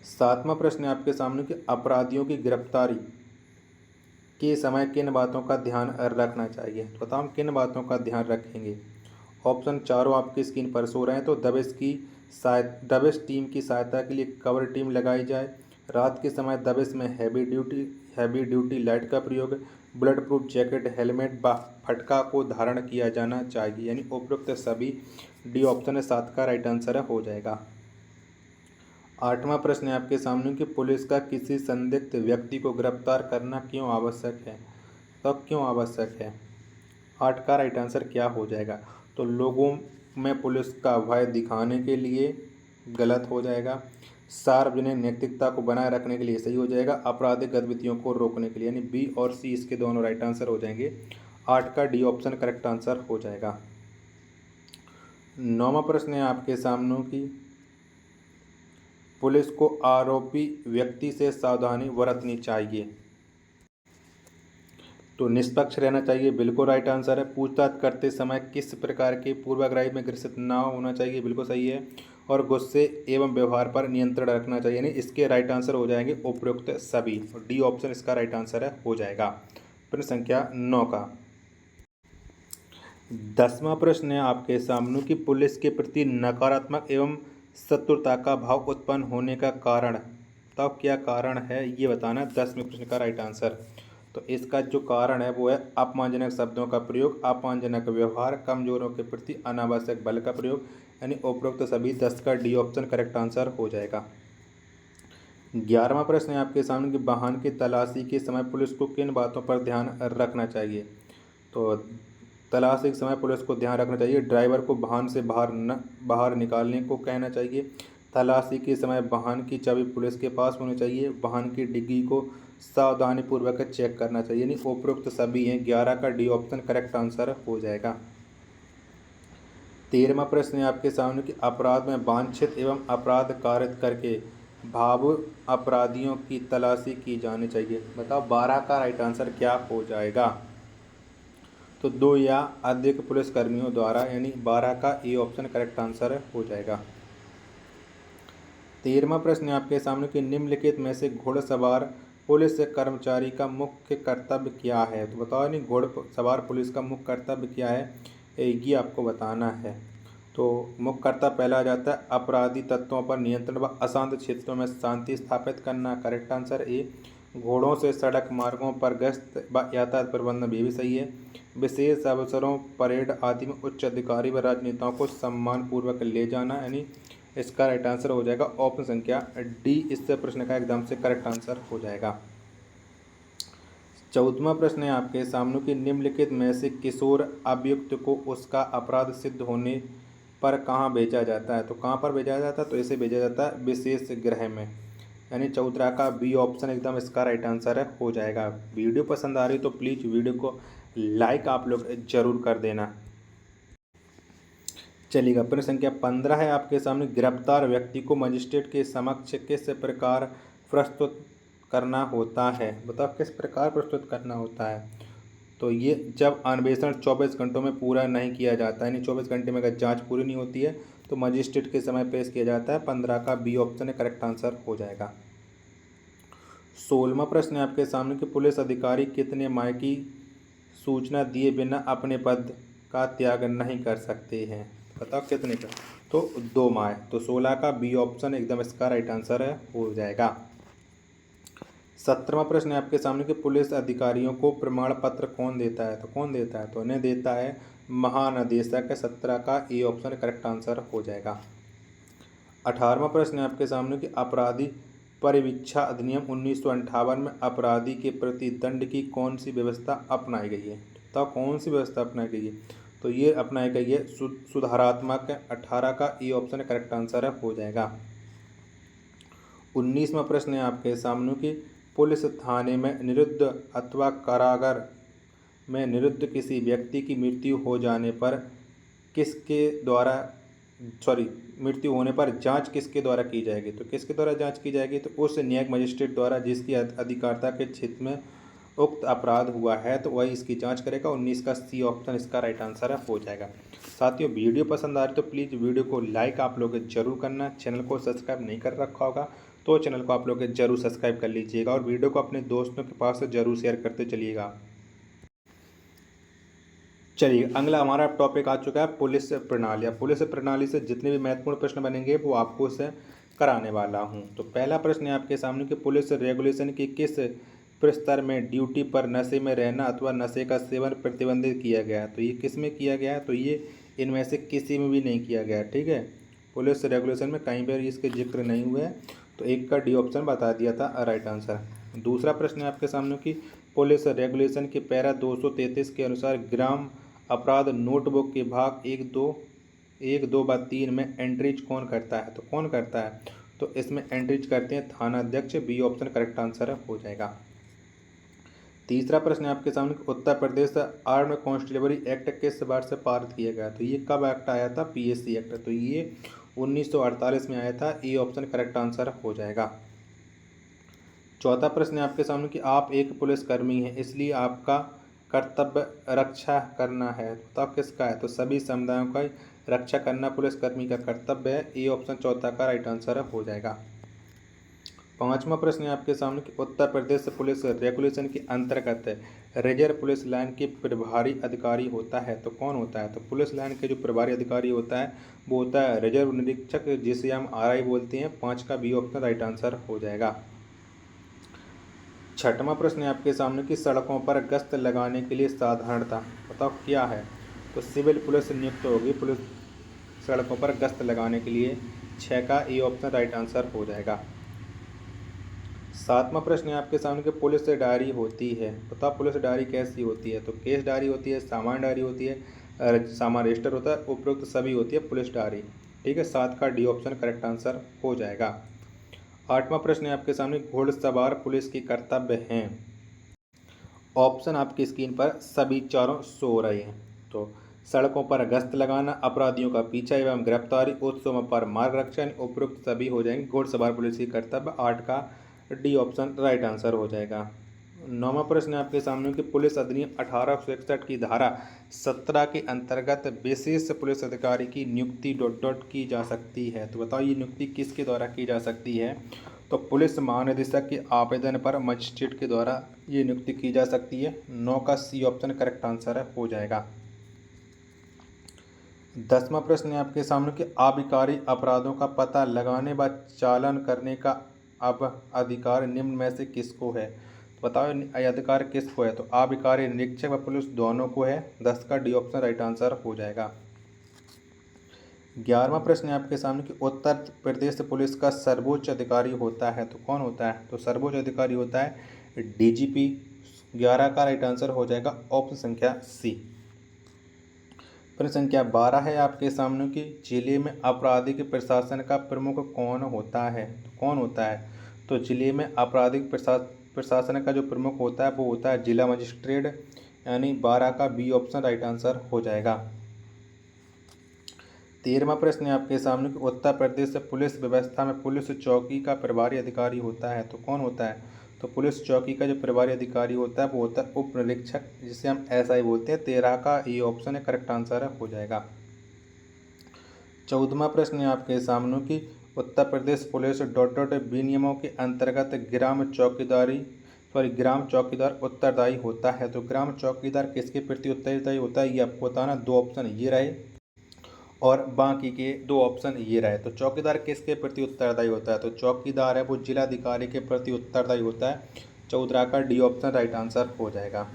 सातवां प्रश्न है आपके सामने कि अपराधियों की गिरफ्तारी के समय किन बातों का ध्यान रखना चाहिए? तो बताओ हम किन बातों का ध्यान रखेंगे? ऑप्शन चारों आपकी स्क्रीन पर सो रहे हैं। तो दबिश टीम की सहायता के लिए कवर टीम लगाई जाए। रात के समय दबिश में हैवी ड्यूटी लाइट का प्रयोग, बुलेट प्रूफ जैकेट, हेलमेट व फटका को धारण किया जाना चाहिए, यानी उपयुक्त सभी डी ऑप्शन है 7 का राइट आंसर है हो जाएगा। आठवां प्रश्न है आपके सामने कि पुलिस का किसी संदिग्ध व्यक्ति को गिरफ्तार करना क्यों आवश्यक है? तो क्यों आवश्यक है? 8 का राइट आंसर क्या हो जाएगा? तो लोगों में पुलिस का भय दिखाने के लिए गलत हो जाएगा। सार्वजनिक नैतिकता को बनाए रखने के लिए सही हो जाएगा। आपराधिक गतिविधियों को रोकने के लिए, यानी बी और सी इसके दोनों राइट आंसर हो जाएंगे। 8 का डी ऑप्शन करेक्ट आंसर हो जाएगा। 9वां प्रश्न है आपके सामने कि पुलिस को आरोपी व्यक्ति से सावधानी बरतनी चाहिए। तो निष्पक्ष रहना चाहिए, बिल्कुल राइट आंसर है। पूछताछ करते समय किस प्रकार के पूर्वाग्रह में ग्रसित ना होना चाहिए, बिल्कुल सही है। और गुस्से एवं व्यवहार पर नियंत्रण रखना चाहिए, यानी इसके राइट आंसर हो जाएंगे उपयुक्त सभी। डी ऑप्शन इसका राइट आंसर है हो जाएगा। प्रश्न संख्या 9 का 10वां प्रश्न है आपके सामने कि पुलिस के प्रति नकारात्मक एवं शत्रुता का भाव उत्पन्न होने का कारण, तब क्या कारण है ये बताना 10वें प्रश्न का राइट आंसर। तो इसका जो कारण है वो है अपमानजनक शब्दों का प्रयोग, अपमानजनक व्यवहार, कमजोरों के प्रति अनावश्यक बल का प्रयोग, यानी उपरोक्त सभी 10 का डी ऑप्शन करेक्ट आंसर हो जाएगा। 11वां प्रश्न है आपके सामने कि वाहन की तलाशी के समय पुलिस को किन बातों पर ध्यान रखना चाहिए। तो तलाशी के समय पुलिस को ध्यान रखना चाहिए, ड्राइवर को वाहन से बाहर निकालने को कहना चाहिए, तलाशी के समय वाहन की चाबी पुलिस के पास होनी चाहिए, वाहन की डिग्गी को सावधानीपूर्वक चेक करना चाहिए। यानी उपरोक्त सभी हैं, 11 का डी ऑप्शन करेक्ट आंसर हो जाएगा। 13वां प्रश्न है आपके सामने कि अपराध में वांछित एवं अपराध कारित करके भाव अपराधियों की तलाशी की जानी चाहिए। बताओ 12 का राइट आंसर क्या हो जाएगा। तो 2 या अधिक पुलिसकर्मियों द्वारा, यानी 12 का ए ऑप्शन करेक्ट आंसर हो जाएगा। 13वां प्रश्न है आपके सामने कि निम्नलिखित में से घुड़सवार पुलिस कर्मचारी का मुख्य कर्तव्य क्या है। तो बताओ नहीं घुड़सवार पुलिस का मुख्य कर्तव्य क्या है, ये आपको बताना है। तो मुख्य कर्तव्य पहला आ जाता है अपराधी तत्वों पर नियंत्रण व अशांत क्षेत्रों में शांति स्थापित करना, करेक्ट आंसर ए। घोड़ों से सड़क मार्गों पर गश्त व यातायात प्रबंधन भी सही है। विशेष अवसरों, परेड आदि में उच्च अधिकारी व राजनेताओं को सम्मानपूर्वक ले जाना, यानी इसका राइट आंसर हो जाएगा ऑप्शन संख्या डी। इससे प्रश्न का एकदम से करेक्ट आंसर हो जाएगा। 14वां प्रश्न है आपके सामने कि निम्नलिखित में से किशोर अभियुक्त को उसका अपराध सिद्ध होने पर कहाँ भेजा जाता है। तो कहाँ पर भेजा जाता है, तो इसे भेजा जाता है विशेष गृह में, यानी 14 का बी ऑप्शन एकदम इसका राइट आंसर हो जाएगा। वीडियो पसंद आ रही तो प्लीज़ वीडियो को लाइक आप लोग जरूर कर देना। चलिएगा, प्रश्न संख्या 15 है आपके सामने, गिरफ्तार व्यक्ति को मजिस्ट्रेट के समक्ष किस प्रकार प्रस्तुत करना होता है। बताओ किस प्रकार प्रस्तुत करना होता है। तो ये जब अन्वेषण 24 घंटों में पूरा नहीं किया जाता है, यानी 24 घंटे में अगर जांच पूरी नहीं होती है तो मजिस्ट्रेट के समय पेश किया जाता है। 15 का बी ऑप्शन करेक्ट आंसर हो जाएगा। 16वां प्रश्न है आपके सामने कि पुलिस अधिकारी कितने माह की सूचना दिए बिना अपने पद का त्याग नहीं कर सकते हैं। बताओ कितने का, तो 2 माह। तो 16 का बी ऑप्शन एकदम इसका राइट आंसर हो जाएगा। 17वां प्रश्न है आपके सामने कि पुलिस अधिकारियों को प्रमाण पत्र कौन देता है। तो कौन देता है, तो इन्हें देता है महानिदेशक। 17 का ए ऑप्शन करेक्ट आंसर हो जाएगा। 18वां प्रश्न है आपके सामने कि अपराधी परिवीक्षा अधिनियम 1958 में अपराधी के प्रति दंड की कौन सी व्यवस्था अपनाई गई है। तो कौन सी व्यवस्था अपनाई गई है, तो ये अपनाई गई है सुधारात्मक। 18 का ए ऑप्शन करेक्ट आंसर हो जाएगा। 19वां प्रश्न है आपके सामने कि पुलिस थाने में निरुद्ध अथवा कारागार में निरुद्ध किसी व्यक्ति की मृत्यु हो जाने पर मृत्यु होने पर जांच किसके द्वारा की जाएगी। तो किसके द्वारा जांच की जाएगी, तो उस न्यायिक मजिस्ट्रेट द्वारा जिसकी अधिकारिता के क्षेत्र में उक्त अपराध हुआ है, तो वही इसकी जांच करेगा। 19 का सी ऑप्शन इसका राइट आंसर हो जाएगा। साथियों वीडियो पसंद आ रही तो प्लीज़ वीडियो को लाइक आप लोग जरूर करना। चैनल को सब्सक्राइब नहीं कर रखा होगा तो चैनल को आप लोग जरूर सब्सक्राइब कर लीजिएगा और वीडियो को अपने दोस्तों के पास जरूर शेयर करते चलिएगा। चलिए, अगला हमारा टॉपिक आ चुका है पुलिस प्रणाली। पुलिस प्रणाली से जितने भी महत्वपूर्ण प्रश्न बनेंगे वो आपको उसे कराने वाला हूं। तो पहला प्रश्न है आपके सामने कि पुलिस रेगुलेशन की किस प्रस्तर में ड्यूटी पर नशे में रहना अथवा नशे का सेवन प्रतिबंधित किया गया है। तो ये किस में किया गया है, तो ये इनमें से किसी में भी नहीं किया गया है। ठीक है, पुलिस रेगुलेशन में कहीं पर इसके जिक्र नहीं हुआ है, तो एक का डी ऑप्शन बता दिया था राइट आंसर। दूसरा प्रश्न है आपके सामने कि पुलिस रेगुलेशन के पैरा 233 के अनुसार ग्राम अपराध नोटबुक के भाग 1, 2 व 3 में एंट्रीज कौन करता है। तो कौन करता है, तो इसमें एंट्रीज करते हैं थाना अध्यक्ष। बी ऑप्शन करेक्ट आंसर हो जाएगा। तीसरा प्रश्न है आपके सामने Uttar Pradesh armed constabulary act किस वर्ष से पारित किया गया। तो ये कब एक्ट आया था, पीएससी एक्ट। तो ये 1948 में आया था। ए ऑप्शन करेक्ट आंसर हो जाएगा। चौथा प्रश्न है आपके सामने कि आप एक पुलिसकर्मी हैं इसलिए आपका कर्तव्य रक्षा करना है। तो किसका है, तो सभी समुदायों का रक्षा करना पुलिसकर्मी का कर्तव्य है। ए ऑप्शन चौथा का राइट आंसर हो जाएगा। पांचवा प्रश्न है आपके सामने कि उत्तर प्रदेश पुलिस रेगुलेशन के अंतर्गत रिजर्व पुलिस लाइन के प्रभारी अधिकारी होता है तो कौन होता है? तो पुलिस लाइन के जो प्रभारी अधिकारी होता है वो होता है रिजर्व निरीक्षक, जिसे हम RI बोलते हैं। 5 का बी ऑप्शन राइट आंसर हो जाएगा। छठवां प्रश्न है आपके सामने कि सड़कों पर गश्त लगाने के लिए साधारणता बताओ क्या है? तो सिविल पुलिस नियुक्त होगी पुलिस सड़कों पर गश्त लगाने के लिए। 6 का ए ऑप्शन राइट आंसर हो जाएगा। सातवां प्रश्न है आपके सामने कि पुलिस डायरी होती है, बताओ पुलिस डायरी कैसी होती है? तो केस डायरी होती है, सामान्य डायरी होती है, सामान्य रजिस्टर होता है, उपरोक्त सभी होती है पुलिस डायरी। ठीक है, 7 का डी ऑप्शन करेक्ट आंसर हो जाएगा। आठवां प्रश्न है आपके सामने घोड़सवार पुलिस के कर्तव्य हैं। ऑप्शन आपकी स्क्रीन पर सभी चारों शो हो रहे हैं। तो सड़कों पर गश्त लगाना, अपराधियों का पीछा एवं गिरफ्तारी, उत्सवों पर मार्गरक्षण, उपरोक्त सभी हो जाएंगे घोड़सवार पुलिस की कर्तव्य। 8 का डी ऑप्शन राइट आंसर हो जाएगा। नौवां प्रश्न है आपके सामने कि पुलिस अधिनियम 1861 की धारा 17 के अंतर्गत विशेष पुलिस अधिकारी की नियुक्ति ... की जा सकती है। तो बताओ ये नियुक्ति किसके द्वारा की जा सकती है? तो पुलिस महानिदेशक के आवेदन पर मजिस्ट्रेट के द्वारा ये नियुक्ति की जा सकती है। 9 का सी ऑप्शन करेक्ट आंसर हो जाएगा। 10वां प्रश्न है आपके सामने कि आबकारी अपराधों का पता लगाने व चालान करने का अब अधिकार निम्न में से किसको है? तो बताओ अधिकार किसको है? तो आबकारी निरीक्षक व पुलिस दोनों को है। 10 का डी ऑप्शन राइट आंसर हो जाएगा। 11वां प्रश्न है आपके सामने कि उत्तर प्रदेश पुलिस का सर्वोच्च अधिकारी होता है तो कौन होता है? तो सर्वोच्च अधिकारी होता है DGP। 11 का राइट आंसर हो जाएगा ऑप्शन संख्या सी। प्रश्न संख्या 12 है आपके सामने कि जिले में आपराधिक प्रशासन का प्रमुख कौन होता है? तो कौन होता है? तो जिले में आपराधिक प्रशासन का जो प्रमुख होता है वो होता है जिला मजिस्ट्रेट, यानी 12 का बी ऑप्शन राइट आंसर हो जाएगा। 13वां प्रश्न है आपके सामने कि उत्तर प्रदेश पुलिस व्यवस्था में पुलिस चौकी का प्रभारी अधिकारी होता है तो कौन होता है? तो पुलिस चौकी का जो प्रभारी अधिकारी होता है वो होता है उप निरीक्षक, जिसे हम SI बोलते हैं। 13 का ये ऑप्शन है करेक्ट आंसर हो जाएगा। 14वां प्रश्न है आपके सामने कि उत्तर प्रदेश पुलिस ... विनियमों के अंतर्गत ग्राम चौकीदार उत्तरदायी होता है। तो ग्राम चौकीदार किसके प्रति उत्तरदायी होता है ये आपको बताना। 2 ऑप्शन ये रहे और बाकी के 2 ऑप्शन ये रहे। तो चौकीदार किसके प्रति उत्तरदायी होता है? तो चौकीदार है वो जिलाधिकारी के प्रति उत्तरदायी होता है। 14 का डी ऑप्शन राइट आंसर हो जाएगा।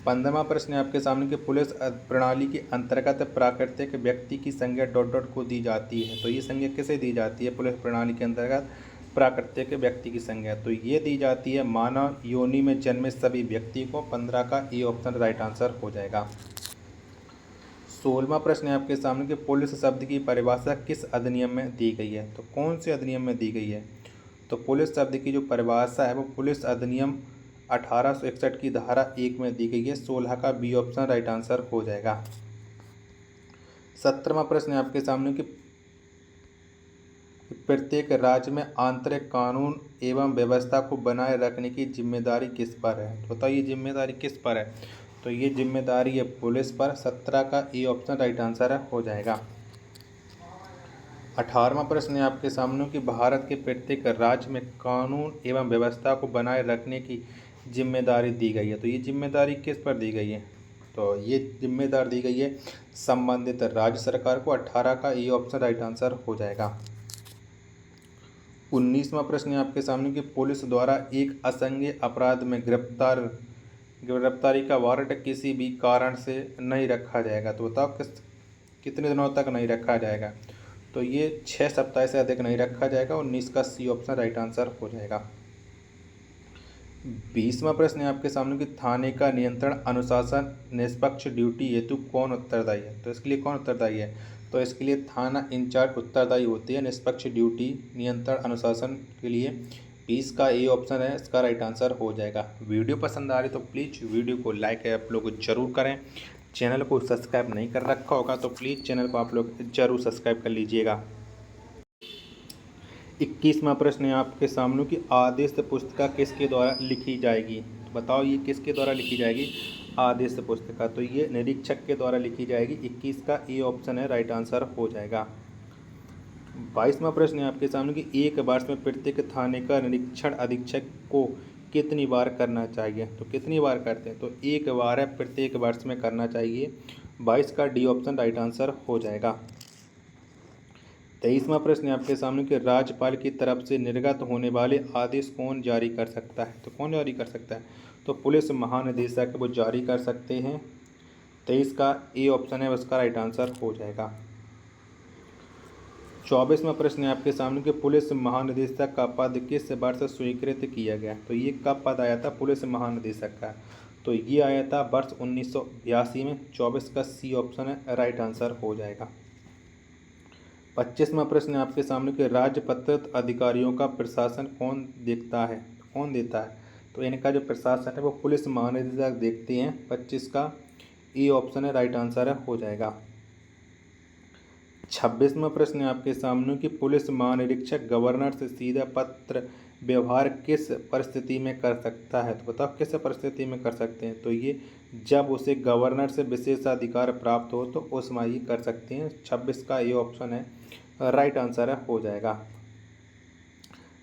15वां प्रश्न है आपके सामने कि पुलिस प्रणाली के अंतर्गत प्राकृतिक व्यक्ति की संज्ञा ... को दी जाती है। तो ये संज्ञा किसे दी जाती है पुलिस प्रणाली के अंतर्गत? प्राकृतिक व्यक्ति की संज्ञा तो ये दी जाती है मानव योनि में जन्मे सभी व्यक्ति को। 15 का ए ऑप्शन राइट आंसर हो जाएगा। 16वां प्रश्न है आपके सामने कि पुलिस शब्द की परिभाषा किस अधिनियम में दी गई है? तो कौन से अधिनियम में दी गई है? तो पुलिस शब्द की जो परिभाषा है वो पुलिस अधिनियम 1861 की धारा 1 में दी गई है। 16 का बी ऑप्शन राइट आंसर हो जाएगा। 17वां प्रश्न है आपके सामने कि प्रत्येक राज्य में आंतरिक कानून एवं व्यवस्था को बनाए रखने की जिम्मेदारी किस पर है? तो बताइए जिम्मेदारी किस पर है? तो ये जिम्मेदारी है पुलिस पर। 17 का ए ऑप्शन राइट आंसर हो जाएगा। 18वां प्रश्न है आपके सामने कि भारत के प्रत्येक राज्य में कानून एवं व्यवस्था को बनाए रखने की जिम्मेदारी दी गई है। तो ये जिम्मेदारी किस पर दी गई है? तो ये जिम्मेदारी दी गई है संबंधित राज्य सरकार को। 18 का ए ऑप्शन राइट आंसर हो जाएगा। 19वां प्रश्न है आपके सामने कि पुलिस द्वारा एक असंज्ञेय अपराध में गिरफ्तारी का वारंट किसी भी कारण से नहीं रखा जाएगा। तो बताओ कितने दिनों तक नहीं रखा जाएगा? तो ये 6 सप्ताह से अधिक नहीं रखा जाएगा। 19 का सी ऑप्शन राइट आंसर हो जाएगा। 20वां प्रश्न है आपके सामने कि थाने का नियंत्रण, अनुशासन, निष्पक्ष ड्यूटी हेतु कौन उत्तरदायी है? तो इसके लिए कौन उत्तरदायी है? तो इसके लिए थाना इंचार्ज उत्तरदायी होती है। निष्पक्ष ड्यूटी, नियंत्रण, अनुशासन के लिए 20 का ए ऑप्शन है इसका राइट आंसर हो जाएगा। वीडियो पसंद आ रही तो प्लीज़ वीडियो को लाइक आप लोग जरूर करें। चैनल को सब्सक्राइब नहीं कर रखा होगा तो प्लीज़ चैनल को आप लोग जरूर सब्सक्राइब कर लीजिएगा। 21वां प्रश्न है आपके सामने कि आदेश पुस्तिका किसके द्वारा लिखी जाएगी? तो बताओ ये किसके द्वारा लिखी जाएगी आदेश पुस्तिका? तो ये निरीक्षक के द्वारा लिखी जाएगी। 21 का ए ऑप्शन है राइट आंसर हो जाएगा। 22वां प्रश्न है आपके सामने कि एक वर्ष में प्रत्येक थाने का निरीक्षण अधीक्षक को कितनी बार करना चाहिए। तो कितनी बार करते हैं, तो एक बार है, प्रत्येक वर्ष में करना चाहिए। 22 का डी ऑप्शन राइट आंसर हो जाएगा। 23वां प्रश्न है आपके सामने कि राज्यपाल की तरफ से निर्गत होने वाले आदेश कौन जारी कर सकता है। तो कौन जारी कर सकता है, तो पुलिस महानिदेशक वो जारी कर सकते हैं। 23 का ए ऑप्शन है उसका राइट आंसर हो जाएगा। 24वां प्रश्न है आपके सामने कि पुलिस महानिदेशक का पद किस वर्ष स्वीकृत किया गया। तो ये कब पद आया था पुलिस महानिदेशक का, तो ये आया था वर्ष 1982 में। 24 का सी ऑप्शन है राइट आंसर हो जाएगा। 25वां प्रश्न है आपके सामने कि राजपत्रित अधिकारियों का प्रशासन कौन देखता है, कौन देता है। तो इनका जो प्रशासन है वो पुलिस महानिदेशक देखते हैं। 25 का ए ऑप्शन है राइट आंसर है हो जाएगा। 26वां प्रश्न है आपके सामने कि पुलिस महानिरीक्षक गवर्नर से सीधा पत्र व्यवहार किस परिस्थिति में कर सकता है। तो बताओ किस परिस्थिति में कर सकते हैं, तो ये जब उसे गवर्नर से विशेषाधिकार प्राप्त हो तो उसमें ही कर सकते हैं। 26 का ये ऑप्शन है राइट आंसर है हो जाएगा।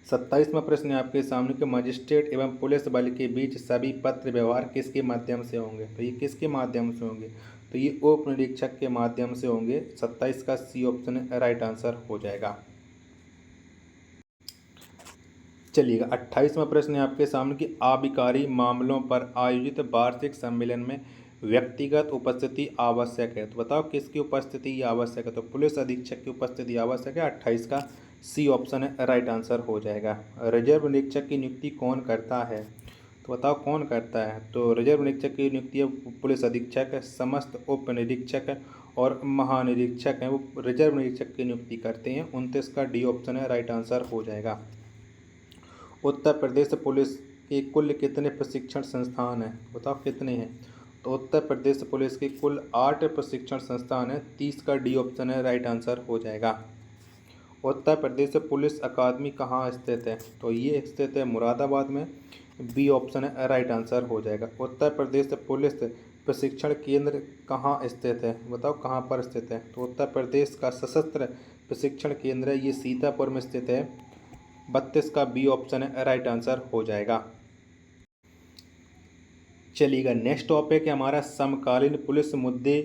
27वां प्रश्न है आपके सामने कि मजिस्ट्रेट एवं पुलिस बल के बीच सभी पत्र व्यवहार किसके माध्यम से होंगे। तो ये किसके माध्यम से होंगे, तो ये उप निरीक्षक के माध्यम से होंगे। 27 का सी ऑप्शन राइट आंसर हो जाएगा। चलिएगा 28वां प्रश्न है आपके सामने कि आबकारी मामलों पर आयोजित वार्षिक सम्मेलन में व्यक्तिगत उपस्थिति आवश्यक है। तो बताओ किसकी उपस्थिति आवश्यक है, तो पुलिस अधीक्षक की उपस्थिति आवश्यक है। 28 का सी ऑप्शन है राइट आंसर हो जाएगा। रिजर्व निरीक्षक की नियुक्ति कौन करता है, तो बताओ कौन करता है, तो रिजर्व निरीक्षक की नियुक्ति पुलिस अधीक्षक, समस्त उप निरीक्षक और महानिरीक्षक हैं वो रिजर्व निरीक्षक की नियुक्ति करते हैं। 29 का डी ऑप्शन है राइट आंसर हो जाएगा। उत्तर प्रदेश पुलिस के कुल कितने प्रशिक्षण संस्थान हैं, बताओ कितने हैं, तो उत्तर प्रदेश पुलिस के कुल 8 प्रशिक्षण संस्थान हैं। 30 का डी ऑप्शन है राइट आंसर हो जाएगा। उत्तर प्रदेश पुलिस अकादमी कहाँ स्थित है, तो ये स्थित है मुरादाबाद में। बी ऑप्शन है राइट आंसर हो जाएगा। उत्तर प्रदेश पुलिस प्रशिक्षण केंद्र कहाँ स्थित है, बताओ कहाँ पर स्थित है, तो उत्तर प्रदेश का सशस्त्र प्रशिक्षण केंद्र ये सीतापुर में स्थित है। 32 का बी ऑप्शन है राइट आंसर हो जाएगा। चलिएगा नेक्स्ट टॉपिक है हमारा समकालीन पुलिस मुद्दे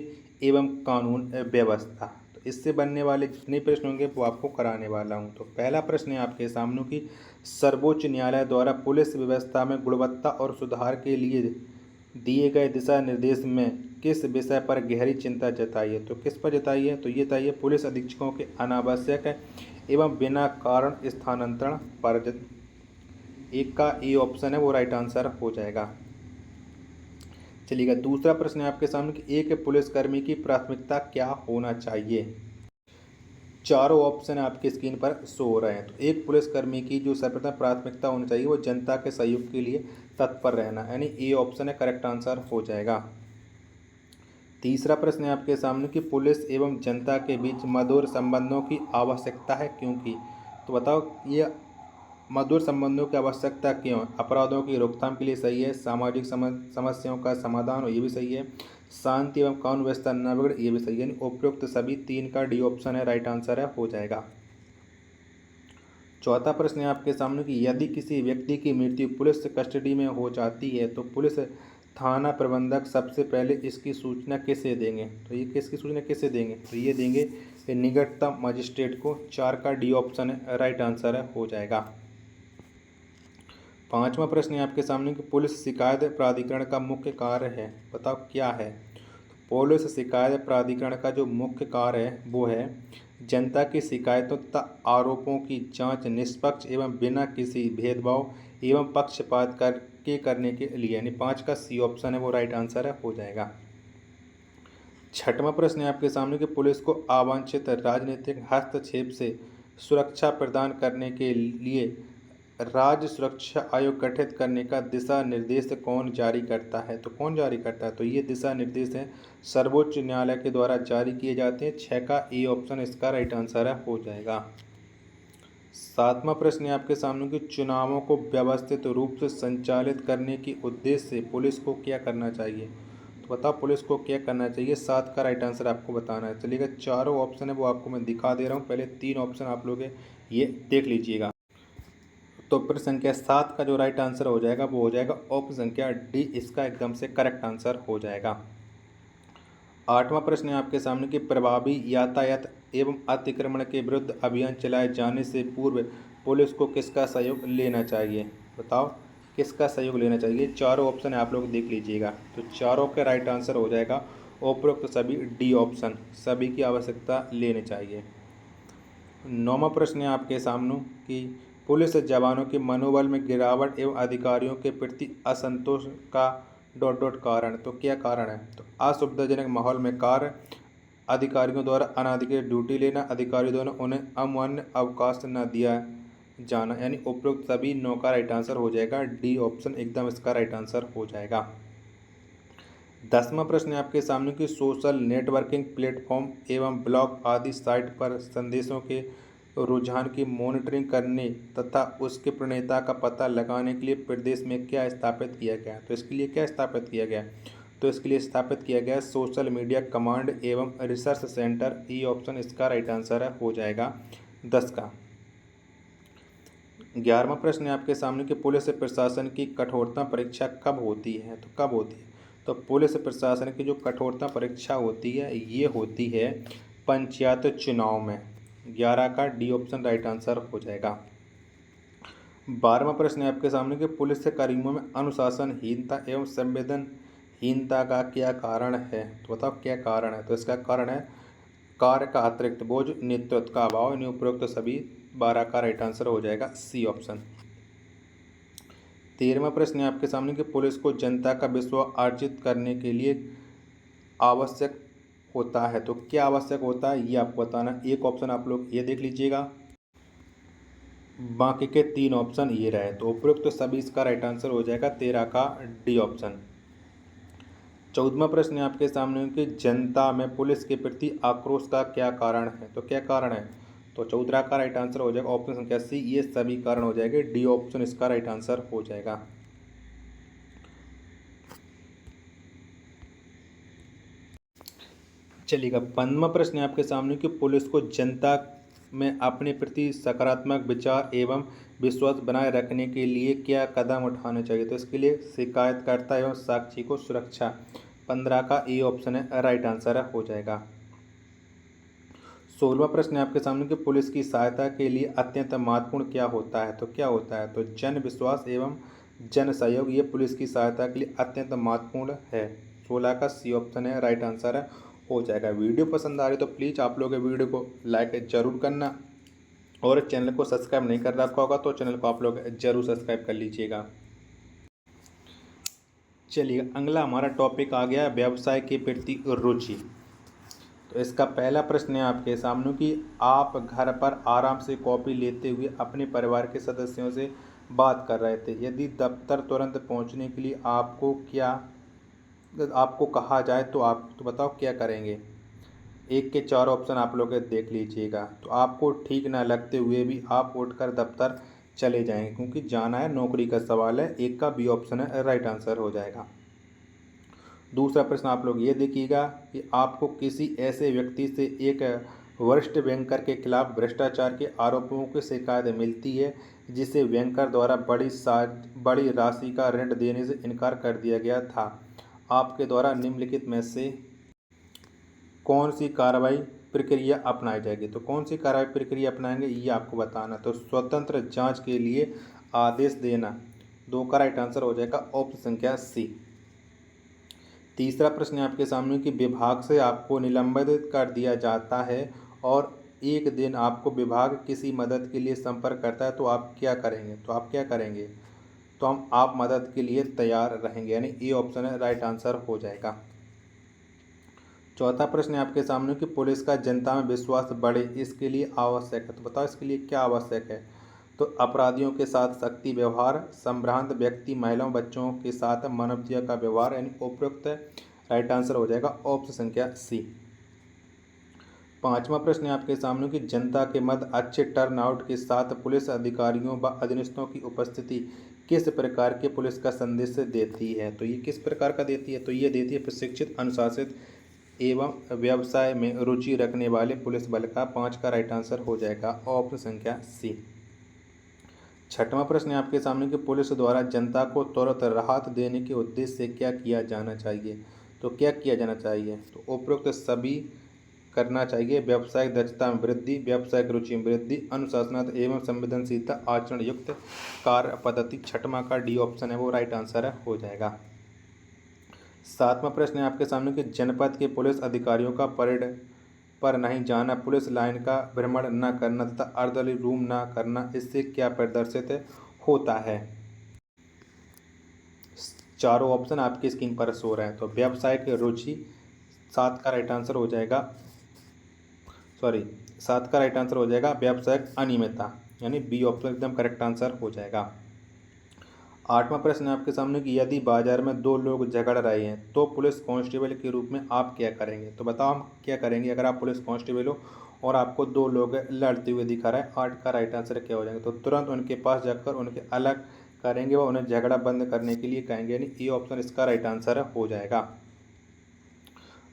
एवं कानून व्यवस्था। तो इससे बनने वाले जितने प्रश्न होंगे वो आपको कराने वाला हूँ। तो पहला प्रश्न है आपके सामने कि सर्वोच्च न्यायालय द्वारा पुलिस व्यवस्था में गुणवत्ता और सुधार के लिए दिए गए दिशा निर्देश में किस विषय पर गहरी चिंता जताई है। तो किस पर जताई है, तो ये बताइए पुलिस अधीक्षकों के अनावश्यक एवं बिना कारण स्थानांतरण पर। 1 का ए ऑप्शन है वो राइट आंसर हो जाएगा। चलिएगा दूसरा प्रश्न है आपके सामने कि एक पुलिसकर्मी की प्राथमिकता क्या होना चाहिए। चारों ऑप्शन आपकी स्क्रीन पर शो हो रहे हैं। तो एक पुलिसकर्मी की जो सर्वप्रथम प्राथमिकता होनी चाहिए वो जनता के सहयोग के लिए तत्पर रहना, यानी ए ऑप्शन है करेक्ट आंसर हो जाएगा। तीसरा प्रश्न है आपके सामने कि पुलिस एवं जनता के बीच मधुर संबंधों की आवश्यकता है क्योंकि। तो बताओ ये मधुर संबंधों की आवश्यकता क्यों है। अपराधों की रोकथाम के लिए सही है, सामाजिक समस्याओं का समाधान हो ये भी सही है, शांति एवं कानून व्यवस्था न बिगड़े ये भी सही है। यानी उपयुक्त सभी 3 का डी ऑप्शन है राइट आंसर है हो जाएगा। चौथा प्रश्न है आपके सामने कि यदि किसी व्यक्ति की मृत्यु पुलिस कस्टडी में हो जाती है तो पुलिस थाना प्रबंधक सबसे पहले इसकी सूचना किसे देंगे। तो ये किसकी सूचना किसे देंगे, तो ये देंगे निकटतम मजिस्ट्रेट को। 4 का डी ऑप्शन है राइट आंसर है हो जाएगा। पांचवा प्रश्न है आपके सामने कि पुलिस शिकायत प्राधिकरण का मुख्य कार्य है, बताओ क्या है। पुलिस शिकायत प्राधिकरण का जो मुख्य कार्य है वो है जनता की शिकायतों तथा आरोपों की जांच निष्पक्ष एवं बिना किसी भेदभाव एवं पक्षपात करके करने के लिए, यानी 5 का सी ऑप्शन है वो राइट आंसर है हो जाएगा। छठवां प्रश्न है आपके सामने कि पुलिस को अवांछित राजनीतिक हस्तक्षेप से सुरक्षा प्रदान करने के लिए राज्य सुरक्षा आयोग गठित करने का दिशा निर्देश कौन जारी करता है। तो कौन जारी करता है, तो ये दिशा निर्देश है सर्वोच्च न्यायालय के द्वारा जारी किए जाते हैं। 6 का ए ऑप्शन इसका राइट आंसर है हो जाएगा। सातवां प्रश्न है आपके सामने कि चुनावों को व्यवस्थित रूप से संचालित करने के उद्देश्य से पुलिस को क्या करना चाहिए। तो बताओ पुलिस को क्या करना चाहिए। 7 का राइट आंसर आपको बताना है। चलिएगा, चारों ऑप्शन है वो आपको मैं दिखा दे रहा हूँ। पहले 3 ऑप्शन आप लोग ये देख लीजिएगा। तो प्रश्न संख्या 7 का जो राइट आंसर हो जाएगा वो हो जाएगा ऑप्शन संख्या डी, इसका एकदम से करेक्ट आंसर हो जाएगा। 8वां प्रश्न है आपके सामने कि प्रभावी यातायात एवं अतिक्रमण के विरुद्ध अभियान चलाए जाने से पूर्व पुलिस को किसका सहयोग लेना चाहिए। बताओ किसका सहयोग लेना चाहिए। चारों ऑप्शन आप लोग देख लीजिएगा। तो चारों का राइट आंसर हो जाएगा उपरोक्त सभी, डी ऑप्शन, सभी की आवश्यकता लेनी चाहिए। 9वां प्रश्न है आपके सामने कि पुलिस जवानों के मनोबल में गिरावट एवं अधिकारियों के प्रति असंतोष का कारण। तो क्या कारण है। तो असुविधाजनक माहौल में कार्य, अधिकारियों द्वारा अनाधिकृत ड्यूटी लेना, अधिकारियों द्वारा उन्हें अमान्य अवकाश न दिया जाना, यानी उपरोक्त सभी 9 का राइट आंसर हो जाएगा। डी ऑप्शन एकदम इसका राइट आंसर हो जाएगा। 10वां प्रश्न है आपके सामने कि सोशल नेटवर्किंग प्लेटफॉर्म एवं ब्लॉग आदि साइट पर संदेशों के रुझान की मॉनिटरिंग करने तथा उसके प्रणेता का पता लगाने के लिए प्रदेश में क्या स्थापित किया गया। तो इसके लिए क्या स्थापित किया गया। तो इसके लिए स्थापित किया गया सोशल मीडिया कमांड एवं रिसर्च सेंटर। ई ऑप्शन इसका राइट आंसर हो जाएगा 10 का। 11वां प्रश्न है आपके सामने कि पुलिस प्रशासन की कठोरता परीक्षा कब होती है। तो कब होती है। तो पुलिस प्रशासन की जो कठोरता परीक्षा होती है ये होती है पंचायत चुनाव में। 11 का डी ऑप्शन राइट आंसर हो जाएगा। 12वां प्रश्न है आपके सामने कि पुलिस कर्मियों में अनुशासनहीनता एवं संवेदनहीनता का क्या कारण है। तो बताओ क्या कारण है। तो इसका कारण है कार्य का अतिरिक्त बोझ, नेतृत्व का अभाव, यानी उपरोक्त सभी 12 का राइट आंसर हो जाएगा सी ऑप्शन। 13वां प्रश्न है आपके सामने कि पुलिस को जनता का विश्वास अर्जित करने के लिए आवश्यक होता है। तो क्या आवश्यक होता है ये आपको बताना। एक ऑप्शन आप लोग ये देख लीजिएगा, बाकी के 3 ऑप्शन ये रहे। तो उपरोक्त सभी इसका राइट आंसर हो जाएगा 13 का डी ऑप्शन। 14वां प्रश्न है आपके सामने कि जनता में पुलिस के प्रति आक्रोश का क्या कारण है। तो क्या कारण है। तो 14 का राइट आंसर हो जाएगा ऑप्शन संख्या सी, ये सभी कारण हो जाएंगे। डी ऑप्शन इसका राइट आंसर हो जाएगा। चलिएगा, 15वां प्रश्न है आपके सामने कि पुलिस को जनता में अपने प्रति सकारात्मक विचार एवं विश्वास बनाए रखने के लिए क्या कदम उठाने चाहिए। तो इसके लिए शिकायतकर्ता एवं साक्षी को सुरक्षा। 15 का ए ऑप्शन है राइट आंसर हो जाएगा। 16वां प्रश्न है आपके सामने कि पुलिस की सहायता के लिए अत्यंत महत्वपूर्ण क्या होता है। तो क्या होता है। तो जन विश्वास एवं जन सहयोग, ये पुलिस की सहायता के लिए अत्यंत महत्वपूर्ण है। 16 का सी ऑप्शन है राइट आंसर हो जाएगा। वीडियो पसंद आ रही तो प्लीज़ आप लोग वीडियो को लाइक जरूर करना, और चैनल को सब्सक्राइब नहीं कर रखा होगा तो चैनल को आप लोग जरूर सब्सक्राइब कर लीजिएगा। चलिए, अगला हमारा टॉपिक आ गया व्यवसाय के प्रति रुचि। तो इसका पहला प्रश्न है आपके सामने कि आप घर पर आराम से कॉफ़ी लेते हुए अपने परिवार के सदस्यों से बात कर रहे थे। यदि दफ्तर तुरंत पहुंचने के लिए आपको कहा जाए तो आप तो बताओ क्या करेंगे। 1 के 4 ऑप्शन आप लोग देख लीजिएगा। तो आपको ठीक ना लगते हुए भी आप उठकर दफ्तर चले जाएंगे, क्योंकि जाना है, नौकरी का सवाल है। 1 का बी ऑप्शन है राइट आंसर हो जाएगा। दूसरा प्रश्न आप लोग ये देखिएगा कि आपको किसी ऐसे व्यक्ति से एक वरिष्ठ बैंकर के खिलाफ भ्रष्टाचार के आरोपों की शिकायत मिलती है, जिसे बैंकर द्वारा बड़ी राशि का ऋण देने से इनकार कर दिया गया था। आपके द्वारा निम्नलिखित में से कौन सी कार्रवाई प्रक्रिया अपनाई जाएगी। तो कौन सी कार्रवाई प्रक्रिया अपनाएंगे ये आपको बताना। तो स्वतंत्र जांच के लिए आदेश देना। 2 का राइट आंसर हो जाएगा ऑप्शन संख्या सी। तीसरा प्रश्न है आपके सामने कि विभाग से आपको निलंबित कर दिया जाता है और एक दिन आपको विभाग किसी मदद के लिए संपर्क करता है, तो आप क्या करेंगे। तो आप क्या करेंगे। तो आप मदद के लिए तैयार रहेंगे, यानी ए ऑप्शन है राइट आंसर हो जाएगा। चौथा प्रश्न है आपके सामने कि पुलिस का जनता में विश्वास बढ़े, इसके लिए आवश्यक है। तो बताओ इसके लिए क्या आवश्यक है। तो अपराधियों के साथ सख्ती व्यवहार, संभ्रांत व्यक्ति, महिलाओं, बच्चों के साथ मानवीय का व्यवहार, यानी उपयुक्त राइट आंसर हो जाएगा ऑप्शन संख्या सी। 5वां प्रश्न है आपके सामने कि जनता के मध्य अच्छे टर्नआउट के साथ पुलिस अधिकारियों व अधीनस्थों की उपस्थिति किस प्रकार के पुलिस का संदेश देती है? तो ये किस प्रकार का देती है? तो ये देती है प्रशिक्षित, अनुशासित एवं व्यवसाय में रुचि रखने वाले पुलिस बल का। 5 का राइट आंसर हो जाएगा ऑप्शन संख्या सी। छठवां प्रश्न है आपके सामने कि पुलिस द्वारा जनता को तुरंत राहत देने के उद्देश्य से क्या किया जाना चाहिए? तो क्या किया जाना चाहिए? तो उपरोक्त सभी करना चाहिए। व्यावसायिक दक्षता में वृद्धि, व्यावसायिक रुचि में वृद्धि, अनुशासनात्मक एवं संवेदनशीलता, आचरण युक्त कार्य पद्धति। छठवां का डी ऑप्शन है वो राइट आंसर हो जाएगा। सातवां प्रश्न है आपके सामने कि जनपद के पुलिस अधिकारियों का परेड पर नहीं जाना, पुलिस लाइन का भ्रमण न करना तथा अर्धली रूम न करना, इससे क्या प्रदर्शित होता है? चारों ऑप्शन आपकी स्क्रीन पर शो रहे हैं। तो व्यावसायिक रुचि 7 का राइट आंसर हो जाएगा। 7 का राइट आंसर हो जाएगा व्यावसायिक अनियमितता, यानी बी ऑप्शन एकदम करेक्ट आंसर हो जाएगा। आठवां प्रश्न है आपके सामने कि यदि बाजार में 2 लोग झगड़ रहे हैं तो पुलिस कांस्टेबल के रूप में आप क्या करेंगे? तो बताओ हम क्या करेंगे अगर आप पुलिस कांस्टेबल हो और आपको 2 लोग लड़ते हुए दिखा रहा है। 8 का राइट आंसर क्या हो जाएगा? तो तुरंत उनके पास जाकर उनके अलग करेंगे व उन्हें झगड़ा बंद करने के लिए कहेंगे, यानी ए ऑप्शन इसका राइट आंसर हो जाएगा।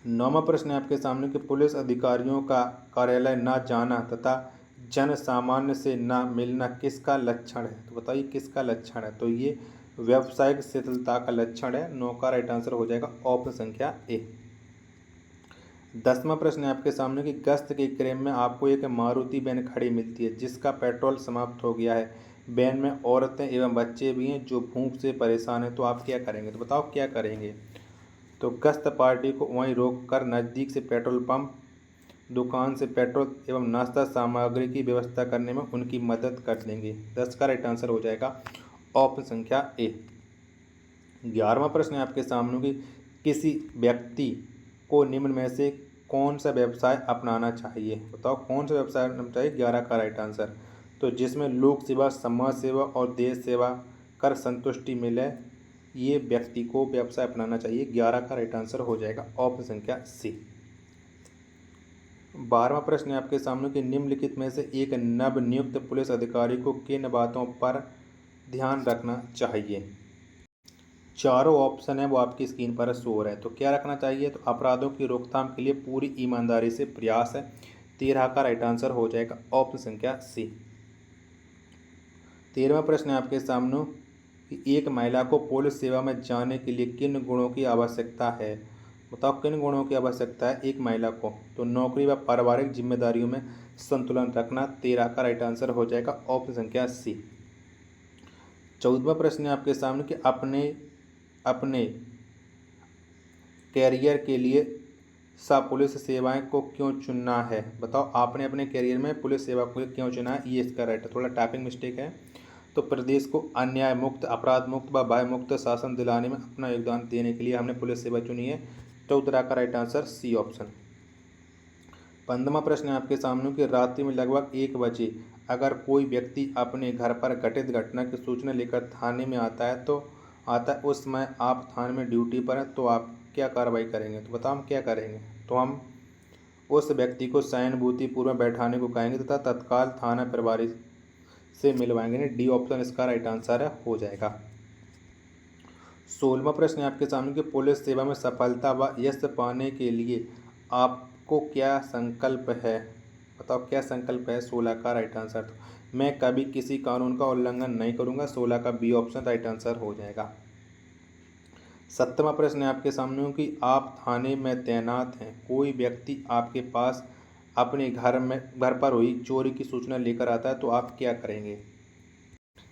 9वां प्रश्न है आपके सामने कि पुलिस अधिकारियों का कार्यालय न जाना तथा जन सामान्य से न मिलना किसका लक्षण है? तो बताइए किसका लक्षण है? तो ये व्यावसायिक शिथिलता का लक्षण है। 9 का राइट आंसर हो जाएगा ऑप्शन संख्या ए। 10वां प्रश्न है आपके सामने कि गश्त के क्रम में आपको एक मारुति वैन खड़ी मिलती है जिसका पेट्रोल समाप्त हो गया है। वैन में औरतें एवं बच्चे भी हैं जो भूख से परेशान हैं, तो आप क्या करेंगे? तो बताओ क्या करेंगे? तो गश्त पार्टी को वहीं रोककर नज़दीक से पेट्रोल पंप दुकान से पेट्रोल एवं नाश्ता सामग्री की व्यवस्था करने में उनकी मदद कर देंगे। 10 का राइट आंसर हो जाएगा ऑप्शन संख्या ए। 11वां प्रश्न है आपके सामने कि किसी व्यक्ति को निम्न में से कौन सा व्यवसाय अपनाना चाहिए? बताओ कौन सा व्यवसाय अपनाना चाहिए? 11 का राइट आंसर। तो जिसमें लोक सेवा, समाज सेवा और देश सेवा कर संतुष्टि मिले, ये व्यक्ति को व्यवसाय अपनाना चाहिए। 11 का राइट आंसर हो जाएगा ऑप्शन संख्या सी। 12वां प्रश्न है आपके सामने कि निम्नलिखित में से एक नवनियुक्त पुलिस अधिकारी को किन बातों पर ध्यान रखना चाहिए? चारों ऑप्शन है वो आपकी स्क्रीन पर शो हो रहे हैं। तो क्या रखना चाहिए? तो अपराधों की रोकथाम के लिए पूरी ईमानदारी से प्रयास है। 13 का राइट आंसर हो जाएगा ऑप्शन संख्या सी। 13वां प्रश्न है आपके सामने कि एक महिला को पुलिस सेवा में जाने के लिए किन गुणों की आवश्यकता है? बताओ किन गुणों की आवश्यकता है एक महिला को? तो नौकरी व पारिवारिक जिम्मेदारियों में संतुलन रखना। 13 का राइट आंसर हो जाएगा ऑप्शन संख्या सी। 14वां प्रश्न है आपके सामने कि अपने कैरियर के लिए पुलिस सेवाएं को क्यों चुनना है? बताओ आपने अपने कैरियर में पुलिस सेवा को क्यों चुना है? ये इसका राइट है। थोड़ा टाइपिंग मिस्टेक है। तो प्रदेश को अन्याय मुक्त, अपराध मुक्त व भय मुक्त शासन दिलाने में अपना योगदान देने के लिए हमने पुलिस सेवा चुनी है। 14 का राइट आंसर सी ऑप्शन। 15वां प्रश्न है आपके सामने कि रात्रि में लगभग 1 बजे अगर कोई व्यक्ति अपने घर पर घटित घटना की सूचना लेकर थाने में आता है उस समय आप थाने में ड्यूटी पर हैं, तो आप क्या कार्रवाई करेंगे? तो बताओ हम क्या करेंगे? तो हम उस व्यक्ति को सहानुभूतिपूर्वक बैठाने को कहेंगे तथा तत्काल थाना प्रभारी से मिलवाएंगे। डी ऑप्शन इसका राइट आंसर हो जाएगा। 16वां प्रश्न है आपके सामने कि पुलिस सेवा में सफलता व यश पाने के लिए आपको क्या संकल्प है? बताओ क्या संकल्प है? 16 का राइट आंसर। तो मैं कभी किसी कानून का उल्लंघन नहीं करूंगा। 16 का बी ऑप्शन राइट आंसर हो जाएगा। 7वां प्रश्न है आपके सामने कि आप थाने में तैनात हैं, कोई व्यक्ति आपके पास अपने घर पर हुई चोरी की सूचना लेकर आता है, तो आप क्या करेंगे?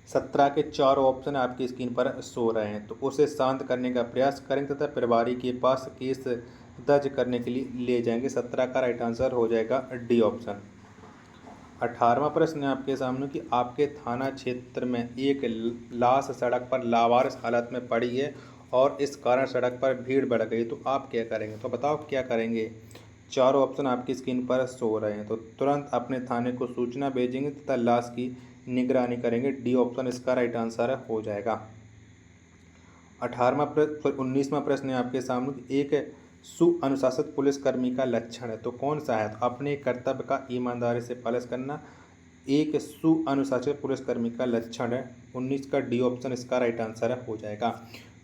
17 के 4 ऑप्शन आपकी स्क्रीन पर शो रहे हैं। तो उसे शांत करने का प्रयास करेंगे तथा प्रभारी के पास केस दर्ज करने के लिए ले जाएंगे। 17 का राइट आंसर हो जाएगा डी ऑप्शन। 18वां प्रश्न है आपके सामने कि आपके थाना क्षेत्र में एक लाश सड़क पर लावारिस हालत में पड़ी है और इस कारण सड़क पर भीड़ बढ़ गई, तो आप क्या करेंगे? तो बताओ क्या करेंगे? 4 ऑप्शन आपकी स्क्रीन पर शो हो रहे हैं। तो तुरंत अपने थाने को सूचना भेजेंगे तथा लाश की निगरानी करेंगे। डी ऑप्शन इसका राइट आंसर हो जाएगा। 19वां प्रश्न है आपके सामने एक सुअनुशासित पुलिसकर्मी का लक्षण है, तो कौन सा है? तो अपने कर्तव्य का ईमानदारी से पालन करना, एक सुअनुशासित पुलिसकर्मी का लक्षण है? 19 का डी ऑप्शन इसका राइट आंसर है हो जाएगा।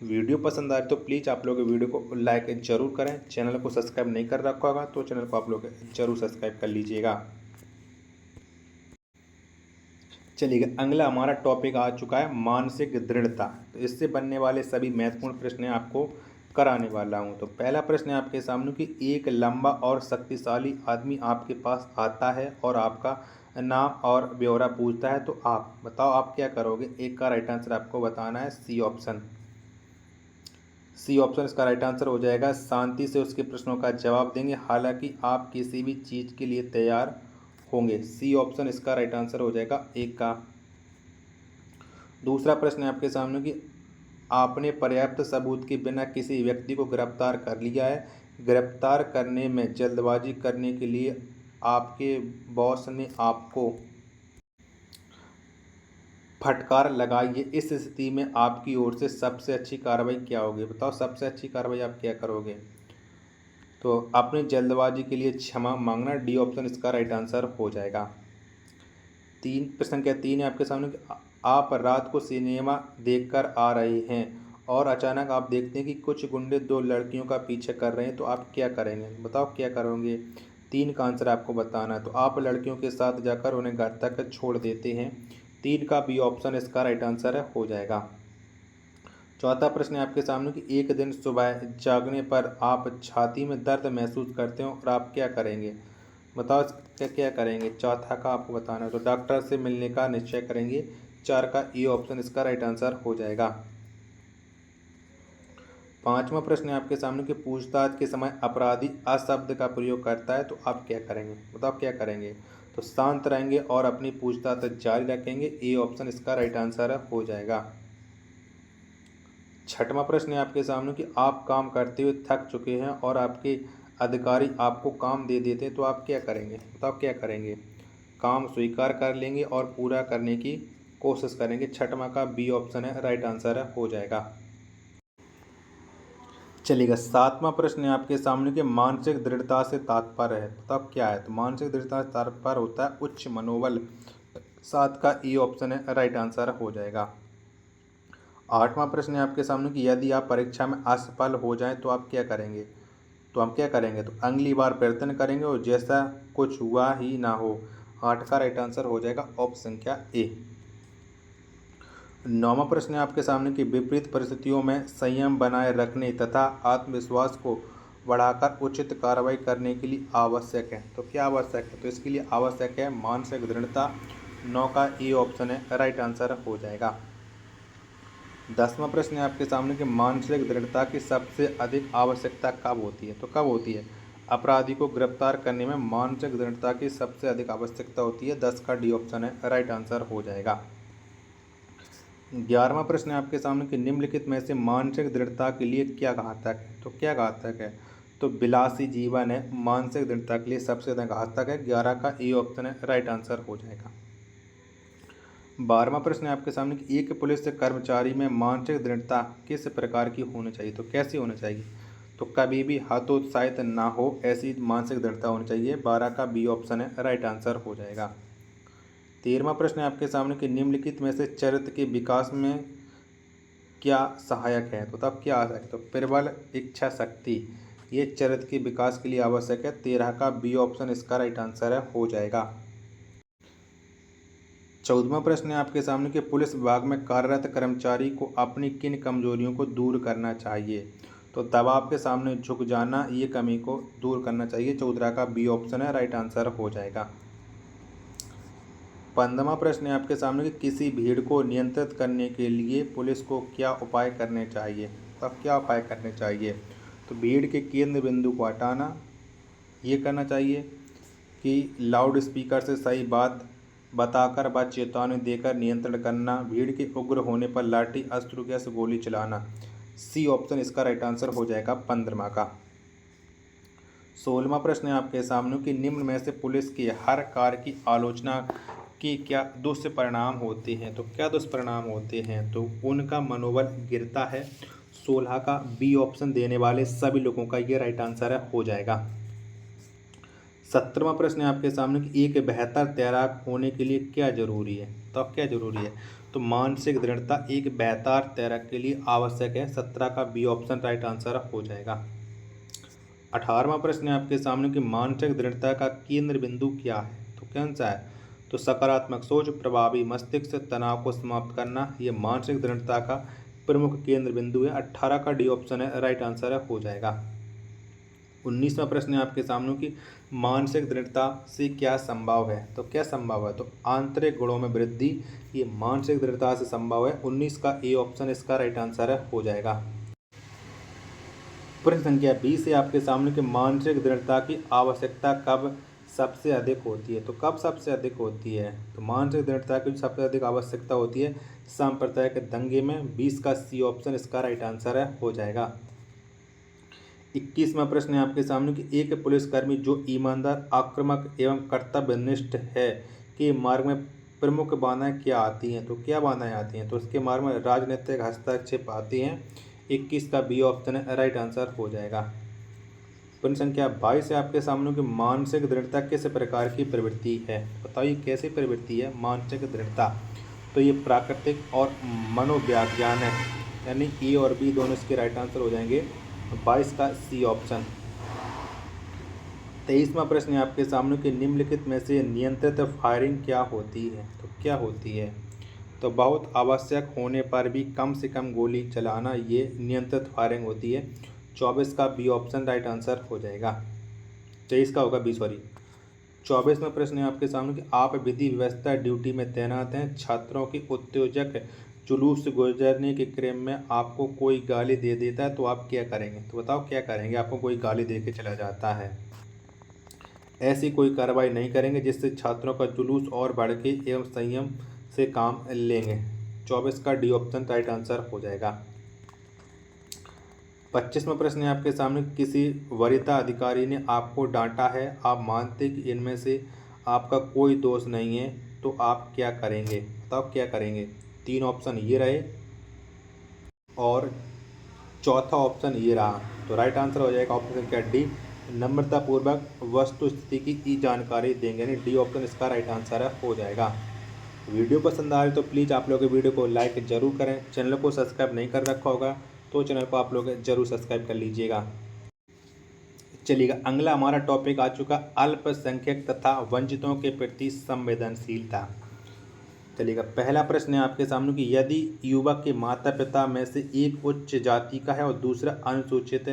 वीडियो पसंद आए तो प्लीज़ आप लोग वीडियो को लाइक जरूर करें। चैनल को सब्सक्राइब नहीं कर रखा होगा तो चैनल को आप लोग जरूर सब्सक्राइब कर लीजिएगा। चलिए अगला हमारा टॉपिक आ चुका है मानसिक दृढ़ता। तो इससे बनने वाले सभी महत्वपूर्ण प्रश्न आपको कराने वाला हूं। तो पहला प्रश्न है आपके सामने कि एक लंबा और शक्तिशाली आदमी आपके पास आता है और आपका नाम और ब्यौरा पूछता है, तो आप बताओ आप क्या करोगे? एक का राइट आंसर आपको बताना है सी ऑप्शन। सी ऑप्शन इसका राइट आंसर हो जाएगा। शांति से उसके प्रश्नों का जवाब देंगे, हालांकि आप किसी भी चीज़ के लिए तैयार होंगे। सी ऑप्शन इसका राइट आंसर हो जाएगा एक का। दूसरा प्रश्न है आपके सामने कि आपने पर्याप्त सबूत के बिना किसी व्यक्ति को गिरफ्तार कर लिया है। गिरफ्तार करने में जल्दबाजी करने के लिए आपके बॉस ने आपको फटकार लगाई है। इस स्थिति में आपकी ओर से सबसे अच्छी कार्रवाई क्या होगी? बताओ सबसे अच्छी कार्रवाई आप क्या करोगे? तो अपनी जल्दबाजी के लिए क्षमा मांगना, डी ऑप्शन इसका राइट आंसर हो जाएगा। प्रश्न क्या 3 है आपके सामने कि आप रात को सिनेमा देखकर आ रहे हैं और अचानक आप देखते हैं कि कुछ गुंडे 2 लड़कियों का पीछे कर रहे हैं, तो आप क्या करेंगे? बताओ क्या करोगे? 3 का आंसर आपको बताना है। तो आप लड़कियों के साथ जाकर उन्हें घर तक छोड़ देते हैं। 3 का बी ऑप्शन इसका राइट आंसर है हो जाएगा। चौथा प्रश्न है आपके सामने कि एक दिन सुबह जागने पर आप छाती में दर्द महसूस करते हो और आप क्या करेंगे? बताओ क्या क्या करेंगे? चौथा का आपको बताना है। तो डॉक्टर से मिलने का निश्चय करेंगे। 4 का ई ऑप्शन इसका राइट आंसर हो जाएगा। पांचवा प्रश्न है आपके सामने कि पूछताछ के समय अपराधी अशब्द का प्रयोग करता है, तो आप क्या करेंगे? बताओ क्या करेंगे? तो शांत रहेंगे और अपनी पूछताछ जारी रखेंगे। ए ऑप्शन इसका राइट आंसर हो जाएगा। छठवां प्रश्न है आपके सामने कि आप काम करते हुए थक चुके हैं और आपके अधिकारी आपको काम दे देते हैं, तो आप क्या करेंगे? बताओ क्या करेंगे? काम स्वीकार कर लेंगे और पूरा करने की कोशिश करेंगे। छठवां का बी ऑप्शन है राइट आंसर है हो जाएगा। चलिएगा सातवां प्रश्न है आपके सामने कि मानसिक दृढ़ता से तात्पर्य है, तब क्या है? तो मानसिक दृढ़ता से तात्पर्य होता है उच्च मनोबल। 7 का ई ऑप्शन है राइट आंसर हो जाएगा। आठवां प्रश्न है आपके सामने कि यदि आप परीक्षा में असफल हो जाएं तो आप क्या करेंगे? तो हम क्या करेंगे? तो अगली बार प्रयत्न करेंगे और जैसा कुछ हुआ ही ना हो। 8 का राइट आंसर हो जाएगा ऑप्शन क्या ए। नौवां प्रश्न है आपके सामने कि विपरीत परिस्थितियों में संयम बनाए रखने तथा आत्मविश्वास को बढ़ाकर उचित कार्रवाई करने के लिए आवश्यक है, तो क्या आवश्यक है? तो इसके लिए आवश्यक है मानसिक दृढ़ता। 9 का ए ऑप्शन है राइट आंसर हो जाएगा। 10वां प्रश्न है आपके सामने कि मानसिक दृढ़ता की सबसे अधिक आवश्यकता कब होती है? तो कब होती है? अपराधी को गिरफ्तार करने में मानसिक दृढ़ता की सबसे अधिक आवश्यकता होती है। 10 का डी ऑप्शन है राइट आंसर हो जाएगा। 11वां प्रश्न है आपके सामने कि निम्नलिखित में से मानसिक दृढ़ता के लिए क्या घातक है? तो क्या घातक है? तो विलासी जीवन है मानसिक दृढ़ता के लिए सबसे अधिक घातक है। 11 का ए ऑप्शन है राइट आंसर हो जाएगा। 12वां प्रश्न है आपके सामने कि एक पुलिस कर्मचारी में मानसिक दृढ़ता किस प्रकार की होनी चाहिए? तो कैसी होनी चाहिए? तो कभी भी हतोत्साहित ना हो, ऐसी मानसिक दृढ़ता होनी चाहिए। 12 का बी ऑप्शन है राइट आंसर हो जाएगा। 13वां प्रश्न है आपके सामने कि निम्नलिखित में से चरित्र के विकास में क्या सहायक है? तो तब क्या सहायक है? तो प्रबल इच्छा शक्ति, ये चरित्र के विकास के लिए आवश्यक है। 13 का बी ऑप्शन इसका राइट आंसर है हो जाएगा। 14वां प्रश्न है आपके सामने कि पुलिस विभाग में कार्यरत कर्मचारी को अपनी किन कमजोरियों को दूर करना चाहिए? तो दबाव के सामने झुक जाना, ये कमी को दूर करना चाहिए। 14 का बी ऑप्शन है राइट आंसर हो जाएगा। 15वां प्रश्न है आपके सामने कि किसी भीड़ को नियंत्रित करने के लिए पुलिस को क्या उपाय करने चाहिए? तब क्या उपाय करने चाहिए? तो भीड़ के केंद्र बिंदु को हटाना, ये करना चाहिए कि लाउड स्पीकर से सही बात बताकर व चेतावनी देकर नियंत्रण करना, भीड़ के उग्र होने पर लाठी, अस्त्र गैस, गोली चलाना। सी ऑप्शन इसका राइट आंसर हो जाएगा 15वां का। 16वां प्रश्न है आपके सामने कि निम्न में से पुलिस के हर कार्य की आलोचना के क्या दुष्परिणाम होते हैं? तो क्या दुष्परिणाम होते हैं? तो उनका मनोबल गिरता है। 16 का बी ऑप्शन देने वाले सभी लोगों का ये राइट आंसर है हो जाएगा। 17वां प्रश्न है आपके सामने कि एक बेहतर तैराक होने के लिए क्या जरूरी है। तो क्या जरूरी है, तो मानसिक दृढ़ता एक बेहतर तैराक के लिए आवश्यक है। 17 का बी ऑप्शन राइट आंसर हो जाएगा। 18वां प्रश्न है आपके सामने कि मानसिक दृढ़ता का केंद्र बिंदु क्या है। तो कौन सा है, तो सकारात्मक सोच, प्रभावी मस्तिष्क, तनाव को समाप्त करना, ये मानसिक दृढ़ता का प्रमुख केंद्र बिंदु है। 18 का डी ऑप्शन है राइट आंसर हो जाएगा। 19वां प्रश्न है आपके सामने कि मानसिक दृढ़ता से क्या संभव है। तो क्या संभव है, तो आंतरिक गुणों में वृद्धि, ये मानसिक दृढ़ता से संभव है। 19 का ए ऑप्शन इसका राइट आंसर हो जाएगा। प्रश्न संख्या 20 है आपके सामने कि मानसिक दृढ़ता की आवश्यकता कब सबसे अधिक होती है। तो कब सबसे अधिक होती है, तो मानसिक दृढ़ता की सबसे अधिक आवश्यकता होती है सांप्रदायिक दंगे में। 20 का सी ऑप्शन इसका राइट आंसर हो जाएगा। 21वां प्रश्न है आपके सामने कि एक पुलिसकर्मी जो ईमानदार, आक्रामक एवं कर्तव्यनिष्ठ है के मार्ग में प्रमुख बाधाएं क्या आती हैं। तो क्या बाधाएं आती हैं, तो इसके मार्ग में राजनीतिक हस्तक्षेप आती हैं। 21 का बी ऑप्शन राइट आंसर हो जाएगा। प्रश्न संख्या 22 है आपके सामने कि मानसिक दृढ़ता किस प्रकार की प्रवृत्ति है। बताइए कैसी प्रवृत्ति है मानसिक दृढ़ता। तो ये प्राकृतिक और मनोविज्ञान है, यानी ए और बी दोनों इसके राइट आंसर हो जाएंगे। 22 का सी ऑप्शन। 23वां प्रश्न है आपके सामने कि निम्नलिखित में से नियंत्रित फायरिंग क्या होती है। तो क्या होती है, तो बहुत आवश्यक होने पर भी कम से कम गोली चलाना, ये नियंत्रित फायरिंग होती है। 24 का बी ऑप्शन राइट आंसर हो जाएगा। 23 का होगा बी, सॉरी। 24वां प्रश्न है आपके सामने कि आप विधि व्यवस्था ड्यूटी में तैनात हैं, छात्रों की उत्तेजक जुलूस से गुजरने के क्रम में आपको कोई गाली दे देता है तो आप क्या करेंगे। तो बताओ क्या करेंगे, आपको कोई गाली दे के चला जाता है। ऐसी कोई कार्रवाई नहीं करेंगे जिससे छात्रों का जुलूस और भड़के एवं संयम से काम लेंगे। 24 का डी ऑप्शन राइट आंसर हो जाएगा। 25वां प्रश्न है आपके सामने किसी वरीयता अधिकारी ने आपको डांटा है, आप मानते कि इनमें से आपका कोई दोष नहीं है तो आप क्या करेंगे। बताओ क्या करेंगे। 3 ऑप्शन ये रहे और चौथा ऑप्शन ये रहा, तो राइट आंसर हो जाएगा ऑप्शन संख्या डी, नम्रतापूर्वक वस्तु स्थिति की जानकारी देंगे, यानी डी ऑप्शन इसका राइट आंसर हो जाएगा। वीडियो पसंद आए तो प्लीज़ आप लोग वीडियो को लाइक जरूर करें। चैनल को सब्सक्राइब नहीं कर रखा होगा तो चैनल को आप लोग जरूर सब्सक्राइब कर लीजिएगा। चलिएगा, अगला हमारा टॉपिक आ चुका अल्पसंख्यक तथा वंचितों के प्रति संवेदनशीलता। चलिएगा, पहला प्रश्न है आपके सामने कि यदि युवक के माता पिता में से एक उच्च जाति का है और दूसरा अनुसूचित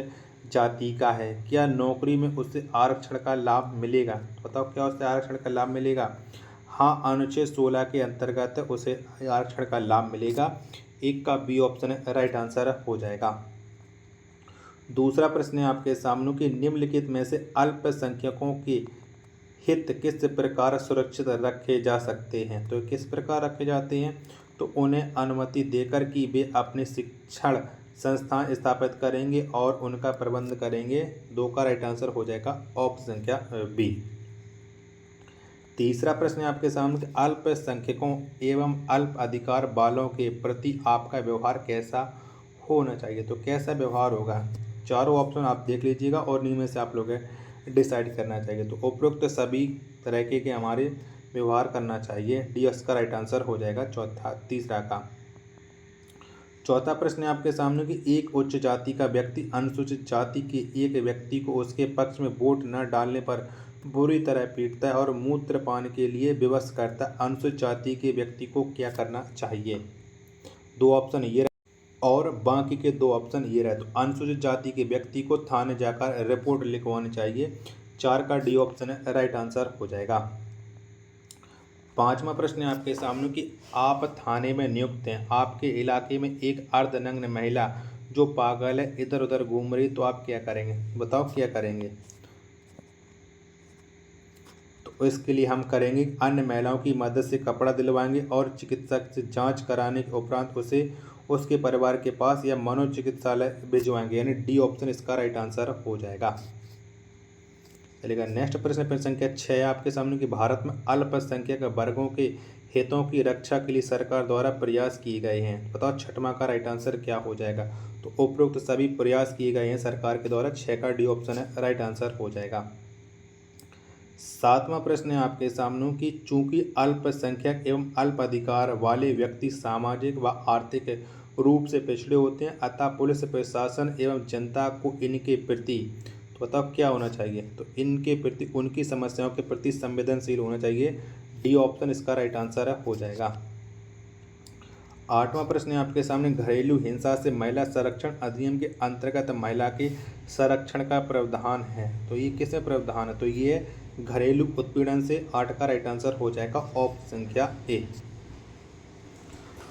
जाति का है, क्या नौकरी में उसे आरक्षण का लाभ मिलेगा। बताओ क्या उसे आरक्षण का लाभ मिलेगा। हाँ, अनुच्छेद 16 के अंतर्गत उसे आरक्षण का लाभ मिलेगा। 1 का बी ऑप्शन राइट आंसर हो जाएगा। दूसरा प्रश्न है आपके सामने कि निम्नलिखित में से अल्पसंख्यकों के हित किस प्रकार सुरक्षित रखे जा सकते हैं। तो किस प्रकार रखे जाते हैं, तो उन्हें अनुमति देकर कि वे अपने शिक्षण संस्थान स्थापित करेंगे और उनका प्रबंध करेंगे। 2 का राइट आंसर हो जाएगा ऑप्शन संख्या बी। तीसरा प्रश्न है आपके सामने अल्पसंख्यकों एवं अल्प अधिकार वालों के प्रति आपका व्यवहार कैसा होना चाहिए। तो कैसा व्यवहार होगा, चारों ऑप्शन आप देख लीजिएगा और इनमें से आप लोग डिसाइड करना चाहिए। तो उपरोक्त सभी तरह के हमारे व्यवहार करना चाहिए। डी इसका राइट आंसर हो जाएगा तीसरा का। चौथा प्रश्न है आपके सामने कि एक उच्च जाति का व्यक्ति अनुसूचित जाति के एक व्यक्ति को उसके पक्ष में वोट न डालने पर बुरी तरह पीटता है और मूत्र पान के लिए विवश करता है। अनुसूचित जाति के व्यक्ति को क्या करना चाहिए। 2 ऑप्शन ये और बाकी के 2 ऑप्शन ये रहे। तो अनुसूचित जाति के व्यक्ति को थाने जाकर रिपोर्ट लिखवानी चाहिए। 4 का डी ऑप्शन राइट आंसर हो जाएगा। 5वां प्रश्न है आपके सामने कि आप थाने में नियुक्त हैं, आपके इलाके में एक अर्धनग्न महिला जो पागल है इधर उधर घूम रही, तो आप क्या करेंगे। बताओ क्या करेंगे। तो इसके लिए हम करेंगे अन्य महिलाओं की मदद से कपड़ा दिलवाएंगे और चिकित्सक से जांच कराने के उपरांत उसे उसके परिवार के पास या मनोचिकित्सालय भिजवाएंगे, यानी डी ऑप्शन इसका राइट आंसर हो जाएगा। चलिएगा, नेक्स्ट प्रश्न संख्या 6 आपके सामने कि भारत में अल्पसंख्यक वर्गों के हितों की रक्षा के लिए सरकार द्वारा प्रयास किए गए हैं। बताओ 6वां का राइट आंसर क्या हो जाएगा। तो उपरोक्त सभी प्रयास किए गए हैं सरकार के द्वारा। 6 का डी ऑप्शन राइट आंसर हो जाएगा। सातवां प्रश्न है आपके सामने कि चूंकि अल्पसंख्यक एवं अल्प अधिकार वाले व्यक्ति सामाजिक व आर्थिक रूप से पिछड़े होते हैं, अतः पुलिस प्रशासन एवं जनता को इनके प्रति, तो बताओ क्या होना चाहिए, तो इनके प्रति, उनकी समस्याओं के प्रति संवेदनशील होना चाहिए। डी ऑप्शन इसका राइट आंसर हो जाएगा। आठवां प्रश्न है आपके सामने, घरेलू हिंसा से महिला संरक्षण अधिनियम के अंतर्गत महिला के संरक्षण का प्रावधान है, तो ये किसमें प्रावधान है, तो ये घरेलू उत्पीड़न से। 8 का राइट आंसर हो जाएगा ऑप्शन संख्या ए।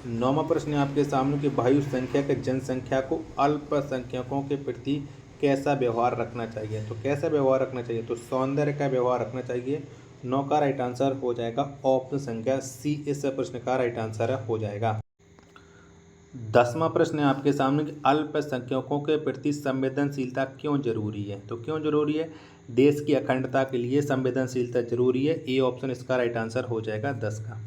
नौवां प्रश्न है आपके सामने कि बहुसंख्यक जनसंख्या को अल्पसंख्यकों के प्रति कैसा व्यवहार रखना चाहिए, तो कैसा व्यवहार रखना चाहिए, तो सौंदर्य का व्यवहार रखना चाहिए। 9 का राइट आंसर हो जाएगा ऑप्शन संख्या सी, इस प्रश्न का राइट आंसर हो जाएगा। 10वां प्रश्न है आपके सामने कि अल्पसंख्यकों के प्रति संवेदनशीलता क्यों जरूरी है, तो क्यों जरूरी है, देश की अखंडता के लिए संवेदनशीलता जरूरी है। ए ऑप्शन इसका राइट आंसर हो जाएगा 10 का।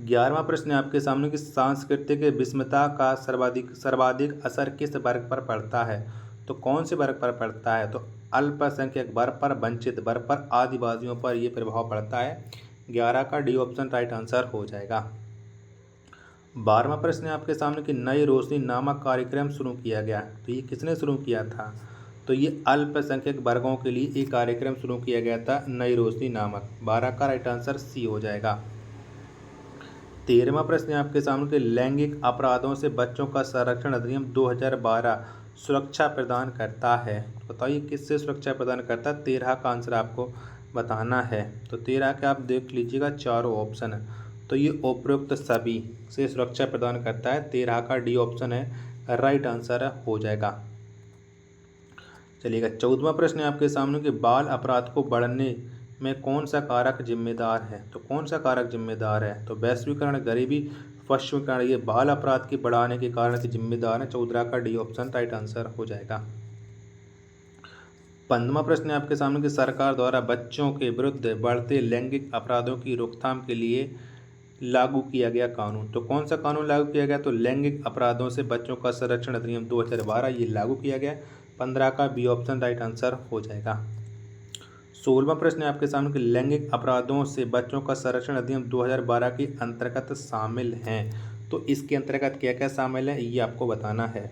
11वां प्रश्न है आपके सामने कि सांस्कृतिक विषमता का सर्वाधिक असर किस वर्ग पर पड़ता है, तो कौन से वर्ग पर पड़ता है, तो अल्पसंख्यक वर्ग पर, वंचित वर्ग पर, आदिवासियों पर यह प्रभाव पड़ता है। 11 का डी ऑप्शन राइट आंसर हो जाएगा। 12वां प्रश्न है आपके सामने कि नई रोशनी नामक कार्यक्रम शुरू किया गया, तो ये किसने शुरू किया था, तो ये अल्पसंख्यक वर्गों के लिए एक कार्यक्रम शुरू किया गया था, नई रोशनी नामक। 12 का राइट आंसर सी हो जाएगा। 13वां प्रश्न है आपके सामने कि लैंगिक अपराधों से बच्चों का संरक्षण अधिनियम 2012 सुरक्षा प्रदान करता है, बताइए किससे सुरक्षा प्रदान करता है। 13 का आंसर आपको बताना है, तो 13 के आप देख लीजिएगा चारों ऑप्शन, तो ये उपरोक्त सभी से सुरक्षा प्रदान करता है। 13 का डी ऑप्शन है राइट आंसर हो जाएगा। चलिएगा 14वां प्रश्न है आपके सामने कि बाल अपराध को बढ़ने में कौन सा कारक जिम्मेदार है, तो कौन सा कारक जिम्मेदार है, तो वैश्वीकरण, गरीबी, पश्चिमीकरण, ये बाल अपराध के बढ़ाने के कारण के जिम्मेदार है। 14 का डी ऑप्शन राइट आंसर हो जाएगा। 15वां प्रश्न है आपके सामने कि सरकार द्वारा बच्चों के विरुद्ध बढ़ते लैंगिक अपराधों की रोकथाम के लिए लागू किया गया कानून, तो कौन सा कानून लागू किया गया, तो लैंगिक अपराधों से बच्चों का संरक्षण अधिनियम 2012 ये लागू किया गया। 15 का बी ऑप्शन राइट आंसर हो जाएगा। 16वां प्रश्न है आपके सामने कि लैंगिक अपराधों से बच्चों का संरक्षण अधिनियम 2012 के अंतर्गत शामिल हैं, तो इसके अंतर्गत क्या क्या शामिल है ये आपको बताना है।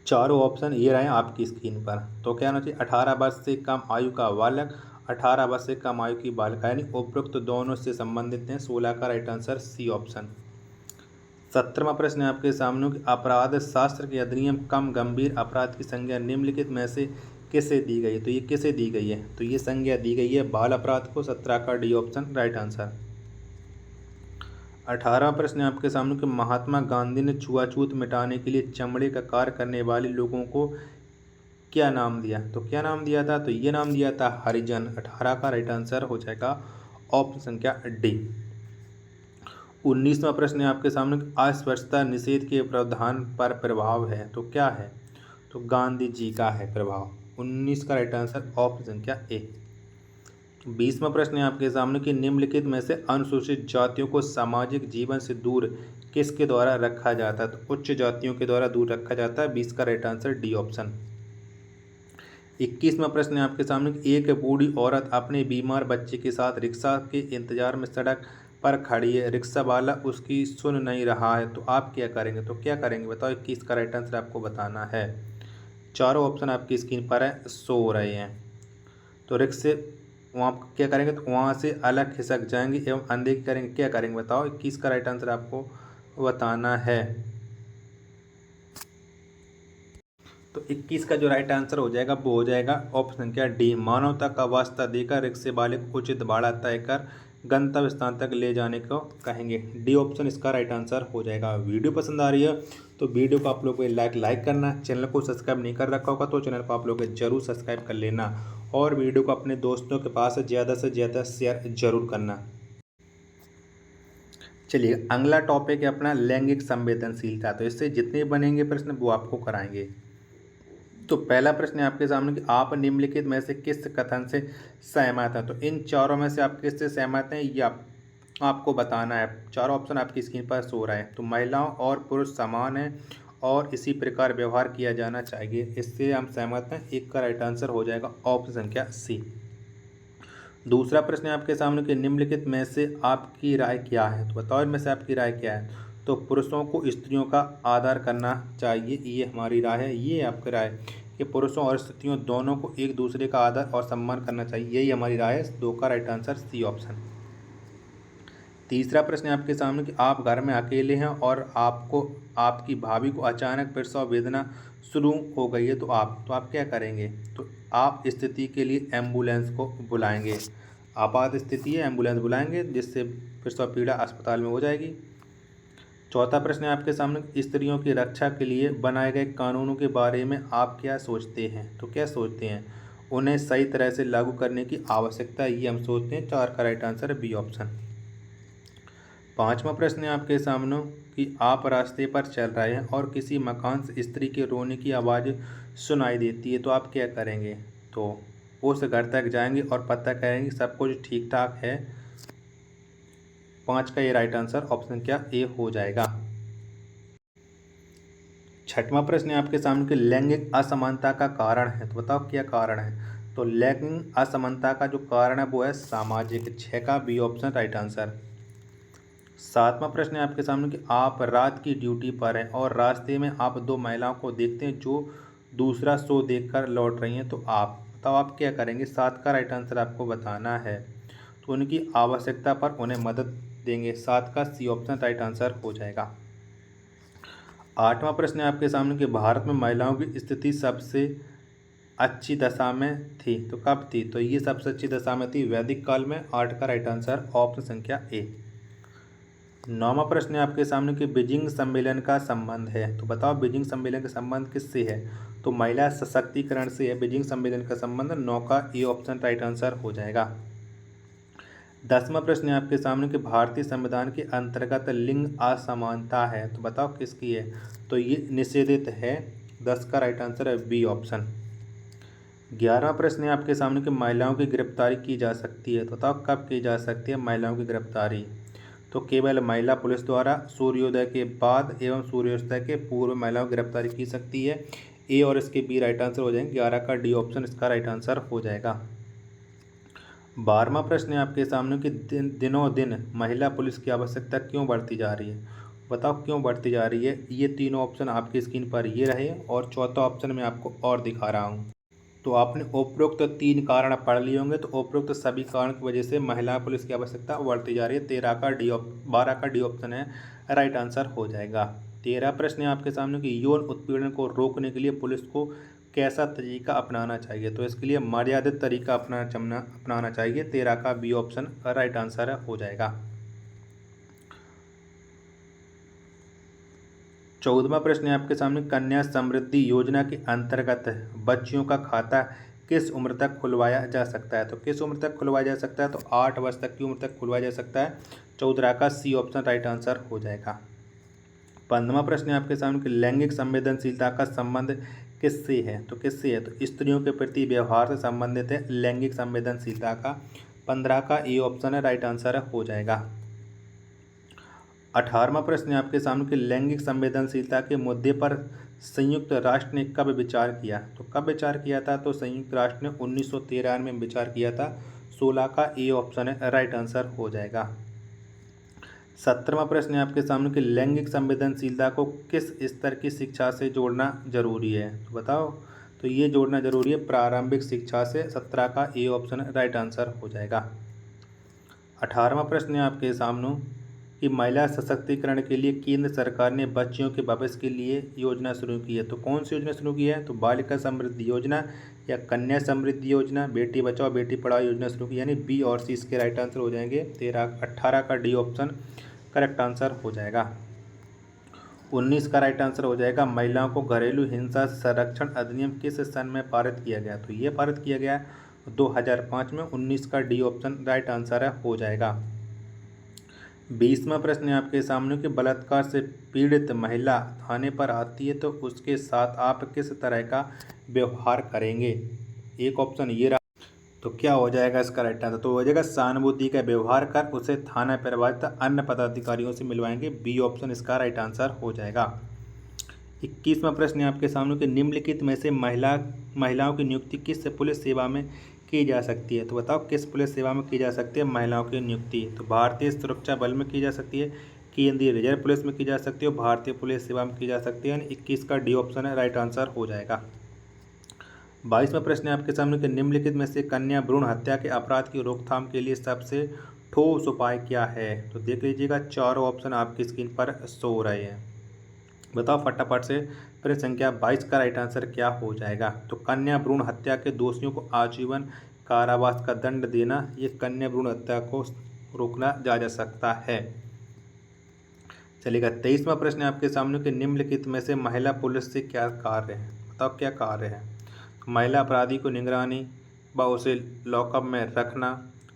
चारों ऑप्शन ये रहे आपकी स्क्रीन पर, तो क्या होना चाहिए, 18 वर्ष से कम आयु का बालक, 18 वर्ष से कम आयु की बालिका, यानी उपरोक्त दोनों से संबंधित हैं। 16 का राइट आंसर सी ऑप्शन। 17वां प्रश्न है आपके सामने कि अपराध शास्त्र के अधिनियम कम गंभीर अपराध की संज्ञा निम्नलिखित में से किसे दी गई है, तो ये किसे दी गई है, तो ये संज्ञा दी गई है बाल अपराध को। 17 का डी ऑप्शन राइट आंसर। 18वां प्रश्न है आपके सामने कि महात्मा गांधी ने छुआछूत मिटाने के लिए चमड़े का कार्य करने वाले लोगों को क्या नाम दिया, तो क्या नाम दिया था, तो ये नाम दिया था हरिजन। 18 का राइट आंसर हो जाएगा ऑप्शन संख्या डी। 19वां प्रश्न है आपके सामने अस्पृश्यता निषेध के प्रावधान पर प्रभाव है, तो क्या है, तो गांधी जी का है प्रभाव। 19 का राइट आंसर ऑप्शन संख्या ए। 20वां प्रश्न है आपके सामने कि निम्नलिखित में से अनुसूचित जातियों को सामाजिक जीवन से दूर किसके द्वारा रखा जाता है, तो उच्च जातियों के द्वारा दूर रखा जाता है। 20 का राइट आंसर डी ऑप्शन। 21वां प्रश्न है आपके सामने कि एक बूढ़ी औरत अपने बीमार बच्चे के साथ रिक्शा के इंतजार में सड़क पर खड़ी है, रिक्शा वाला उसकी सुन नहीं रहा है, तो आप क्या करेंगे, तो क्या करेंगे बताओ। 21 का राइट आंसर आपको बताना है। चारों ऑप्शन आपकी स्क्रीन पर है, सो रहे हैं, तो रिक्शे वहाँ क्या करेंगे, तो वहाँ से अलग खिसक जाएंगे एवं अनदेखी करेंगे, क्या करेंगे बताओ। 21 का राइट आंसर आपको बताना है। तो 21 का जो राइट आंसर हो जाएगा वो हो जाएगा ऑप्शन संख्या डी, मानवता का वास्ता देकर रिक्शे वाले को उचित भाड़ा तय कर गंतव्य स्थान तक ले जाने को कहेंगे। डी ऑप्शन इसका राइट आंसर हो जाएगा। वीडियो पसंद आ रही है तो वीडियो को आप लोग को लाइक करना, चैनल को सब्सक्राइब नहीं कर रखा होगा तो चैनल को आप लोग जरूर सब्सक्राइब कर लेना और वीडियो को अपने दोस्तों के पास ज़्यादा से ज़्यादा शेयर जरूर करना। चलिए अगला टॉपिक है अपना लैंगिक संवेदनशीलता, तो इससे जितने बनेंगे प्रश्न वो आपको कराएंगे। तो पहला प्रश्न है आपके सामने कि आप निम्नलिखित में से किस कथन से सहमत हैं, तो इन चारों में से आप किससे सहमत हैं ये आपको बताना है। चारों ऑप्शन आपकी स्क्रीन पर सो रहा है। तो महिलाओं और पुरुष समान हैं और इसी प्रकार व्यवहार किया जाना चाहिए, इससे हम सहमत हैं। एक का राइट आंसर हो जाएगा ऑप्शन संख्या सी। दूसरा प्रश्न है आपके सामने कि निम्नलिखित में से आपकी राय क्या है, तो बताओ इनमें से आपकी राय क्या है। तो पुरुषों को स्त्रियों का आदर करना चाहिए, ये हमारी राय है। ये आपकी राय कि पुरुषों और स्त्रियों दोनों को एक दूसरे का आदर और सम्मान करना चाहिए, यही हमारी राय है। 2 का राइट आंसर सी ऑप्शन। तीसरा प्रश्न है आपके सामने कि आप घर में अकेले हैं और आपको आपकी भाभी को अचानक प्रसव वेदना शुरू हो गई है, तो आप क्या करेंगे। तो आप इस स्थिति के लिए एम्बुलेंस को बुलाएंगे। आपात स्थिति है, एम्बुलेंस बुलाएंगे जिससे प्रसव पीड़ा अस्पताल में हो जाएगी। चौथा प्रश्न है आपके सामने स्त्रियों की रक्षा के लिए बनाए गए कानूनों के बारे में आप क्या सोचते हैं। तो क्या सोचते हैं, उन्हें सही तरह से लागू करने की आवश्यकता है, ये हम सोचते हैं। 4 का राइट आंसर है बी ऑप्शन। पांचवा प्रश्न है आपके सामने कि आप रास्ते पर चल रहे हैं और किसी मकान से स्त्री के रोने की आवाज़ सुनाई देती है, तो आप क्या करेंगे। तो उस घर तक जाएंगे और पता करेंगे सब कुछ ठीक ठाक है। 5 का ये राइट आंसर ऑप्शन क्या ए हो जाएगा। छठवां प्रश्न है आपके सामने कि लैंगिक असमानता का कारण है, तो बताओ क्या कारण है। तो लैंगिक असमानता का जो कारण है वो है सामाजिक। 6 का बी ऑप्शन राइट आंसर। सातवां प्रश्न है आपके सामने कि आप रात की ड्यूटी पर हैं और रास्ते में आप 2 महिलाओं को देखते हैं जो दूसरा शो देखकर लौट रही हैं, तो आप बताओ आप क्या करेंगे। 7 का राइट आंसर आपको बताना है। तो उनकी आवश्यकता पर उन्हें मदद देंगे। 7 का सी ऑप्शन राइट आंसर हो जाएगा। आठवां प्रश्न है आपके सामने कि भारत में महिलाओं की स्थिति सबसे अच्छी दशा में थी, तो कब थी। तो ये सबसे अच्छी दशा में थी वैदिक काल में। 8 का राइट आंसर ऑप्शन संख्या ए। नौवां प्रश्न है आपके सामने कि बीजिंग सम्मेलन का संबंध है, तो बताओ बीजिंग सम्मेलन का संबंध किससे है। तो महिला सशक्तिकरण से है बीजिंग सम्मेलन का संबंध। 9 का ए ऑप्शन राइट आंसर हो जाएगा। 10वां प्रश्न है आपके सामने कि भारतीय संविधान के अंतर्गत लिंग असमानता है, तो बताओ किसकी है। तो ये निषेधित है। 10 का राइट आंसर है बी ऑप्शन। 11वां प्रश्न है आपके सामने कि महिलाओं की गिरफ्तारी की जा सकती है, तो बताओ कब की जा सकती है महिलाओं की गिरफ्तारी। तो केवल महिला पुलिस द्वारा सूर्योदय के बाद एवं सूर्यास्त के पूर्व महिलाओं की गिरफ्तारी की सकती है। ए और इसके बी राइट आंसर हो जाएंगे। 11 का डी ऑप्शन इसका राइट आंसर हो जाएगा। 12वां प्रश्न है आपके सामने कि दिनों दिन महिला पुलिस की आवश्यकता क्यों बढ़ती जा रही है, बताओ क्यों बढ़ती जा रही है। ये तीनों ऑप्शन आपकी स्क्रीन पर ये रहे और चौथा ऑप्शन मैं आपको और दिखा रहा हूँ। तो आपने उपरोक्त 3 कारण पढ़ लिए होंगे। तो उपरोक्त सभी कारण की वजह से महिला पुलिस की आवश्यकता बढ़ती जा रही है। 12 का डी ऑप्शन है राइट आंसर हो जाएगा। 13 प्रश्न है आपके सामने कि यौन उत्पीड़न को रोकने के लिए पुलिस को कैसा तरीका अपनाना चाहिए। तो इसके लिए मर्यादित तरीका अपनाना चाहिए। 13 का बी ऑप्शन राइट आंसर हो जाएगा। 14वां प्रश्न है आपके सामने कन्या समृद्धि योजना के अंतर्गत बच्चियों का खाता किस उम्र तक खुलवाया जा सकता है। तो किस उम्र तक खुलवाया जा सकता है। तो 8 वर्ष तक की उम्र तक खुलवाया जा सकता है। 14 का सी ऑप्शन राइट आंसर हो जाएगा। 15वां प्रश्न है आपके सामने कि लैंगिक संवेदनशीलता का संबंध किससे है। तो किससे है। तो स्त्रियों के प्रति व्यवहार से संबंधित है लैंगिक संवेदनशीलता का। 15 का ए ऑप्शन है राइट आंसर हो जाएगा। 18वां प्रश्न है आपके सामने कि लैंगिक संवेदनशीलता के मुद्दे पर संयुक्त राष्ट्र ने कब विचार किया। तो कब विचार किया था। तो संयुक्त राष्ट्र ने 1993 में विचार किया था। 16 का ए ऑप्शन है राइट आंसर हो जाएगा। 17वां प्रश्न है आपके सामने कि लैंगिक संवेदनशीलता को किस स्तर की शिक्षा से जोड़ना जरूरी है। तो बताओ। तो ये जोड़ना जरूरी है प्रारंभिक शिक्षा से। 17 का ए ऑप्शन राइट आंसर हो जाएगा। 18वां प्रश्न है आपके सामने कि महिला सशक्तिकरण के लिए केंद्र सरकार ने बच्चियों के भविष्य के लिए योजना शुरू की है। तो कौन सी योजना शुरू की है। तो बालिका समृद्धि योजना या कन्या समृद्धि योजना, बेटी बचाओ बेटी पढ़ाओ योजना शुरू की, यानी बी और सी इसके राइट आंसर हो जाएंगे। 18 का डी ऑप्शन करेक्ट आंसर हो जाएगा। 19 का राइट आंसर हो जाएगा महिलाओं को घरेलू हिंसा संरक्षण अधिनियम किस सन में पारित किया गया। तो ये पारित किया गया 2005 में। 19 का डी ऑप्शन राइट आंसर हो जाएगा। 20वां प्रश्न है आपके सामने कि बलात्कार से पीड़ित महिला थाने पर आती है तो उसके साथ आप किस तरह का व्यवहार करेंगे। एक ऑप्शन ये रहा। तो क्या हो जाएगा इसका राइट आंसर। तो हो जाएगा सहानुभूति का व्यवहार कर उसे थाना प्रभावित अन्य पदाधिकारियों से मिलवाएंगे। बी ऑप्शन इसका राइट आंसर हो जाएगा। 21वां प्रश्न है आपके सामने कि निम्नलिखित में से महिलाओं की नियुक्ति किस पुलिस सेवा में की जा सकती है। तो बताओ किस पुलिस सेवा में की जा सकती है महिलाओं की नियुक्ति? तो भारतीय सुरक्षा बल में की जा सकती है, केंद्रीय रिजर्व पुलिस में की जा सकती है, भारतीय पुलिस सेवा में की जा सकती है। यानी 21 का डी ऑप्शन है, राइट आंसर हो जाएगा। 22वां प्रश्न है आपके सामने कि निम्नलिखित में से कन्या भ्रूण हत्या के अपराध की रोकथाम के लिए सबसे ठोस उपाय क्या है? तो देख लीजिएगा, चारों ऑप्शन आपकी स्क्रीन पर शो हो रहे हैं। बताओ फटाफट से। प्रश्न संख्या 22 का राइट आंसर क्या हो जाएगा? तो कन्या भ्रूण हत्या के दोषियों को आजीवन कारावास का दंड देना, ये कन्या भ्रूण हत्या को रोकना जा सकता है। चलेगा। 23वां प्रश्न है आपके सामने कि निम्नलिखित में से महिला पुलिस से क्या कार्य है? बताओ क्या कार्य है? महिला अपराधी को निगरानी व उसे लॉकअप में रखना,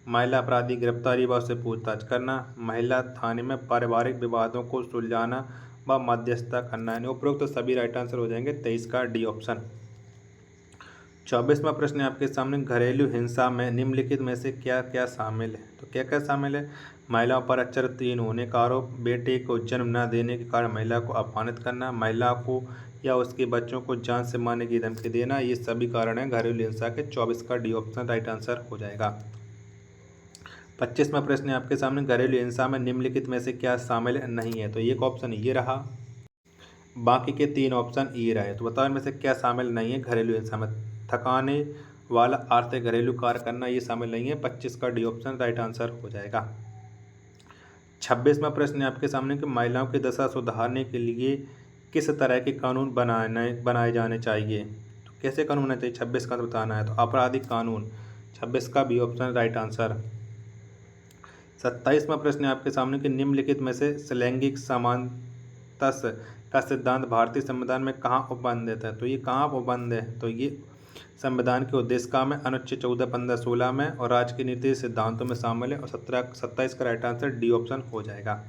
महिला अपराधी गिरफ्तारी व उसे पूछताछ करना, महिला थाने में पारिवारिक विवादों को सुलझाना व मध्यस्थता करना। यानी उपरोक्त तो सभी राइट आंसर हो जाएंगे 23 का डी ऑप्शन। 24वां प्रश्न है आपके सामने घरेलू हिंसा में निम्नलिखित में से क्या क्या शामिल है? तो क्या क्या शामिल है? महिलाओं पर अचरित्रहीन होने का आरोप, बेटे को जन्म न देने के कारण महिला को अपमानित करना, महिला को या उसके बच्चों को जान से मारने की धमकी देना, ये सभी कारण हैं घरेलू हिंसा के। 24 का डी ऑप्शन राइट आंसर हो जाएगा। 25वां प्रश्न है आपके सामने घरेलू हिंसा में निम्नलिखित में से क्या शामिल नहीं है? तो एक ऑप्शन ये रहा, बाकी के 3 ऑप्शन ये रहे। तो बताओ इनमें से क्या शामिल नहीं है घरेलू हिंसा में? थकाने वाला आर्थिक घरेलू कार्य करना, ये शामिल नहीं है। 25 का डी ऑप्शन राइट आंसर हो जाएगा। 26वां प्रश्न है आपके सामने कि महिलाओं की दशा सुधारने के लिए किस तरह के कानून बनाए जाने चाहिए? तो कैसे कानून होना चाहिए? 26 का बताना है। तो आपराधिक कानून, 26 का बी ऑप्शन राइट आंसर। 27वां प्रश्न है आपके सामने कि निम्नलिखित में से लैंगिक समानता का सिद्धांत भारतीय संविधान में कहाँ उपबंधित है? तो ये कहाँ उपबंध है? तो ये संविधान के उद्देशिका में, अनुच्छेद 14, 15, 16 में और राज्य के नीति सिद्धांतों में शामिल है। और 27 का राइट आंसर डी ऑप्शन हो जाएगा।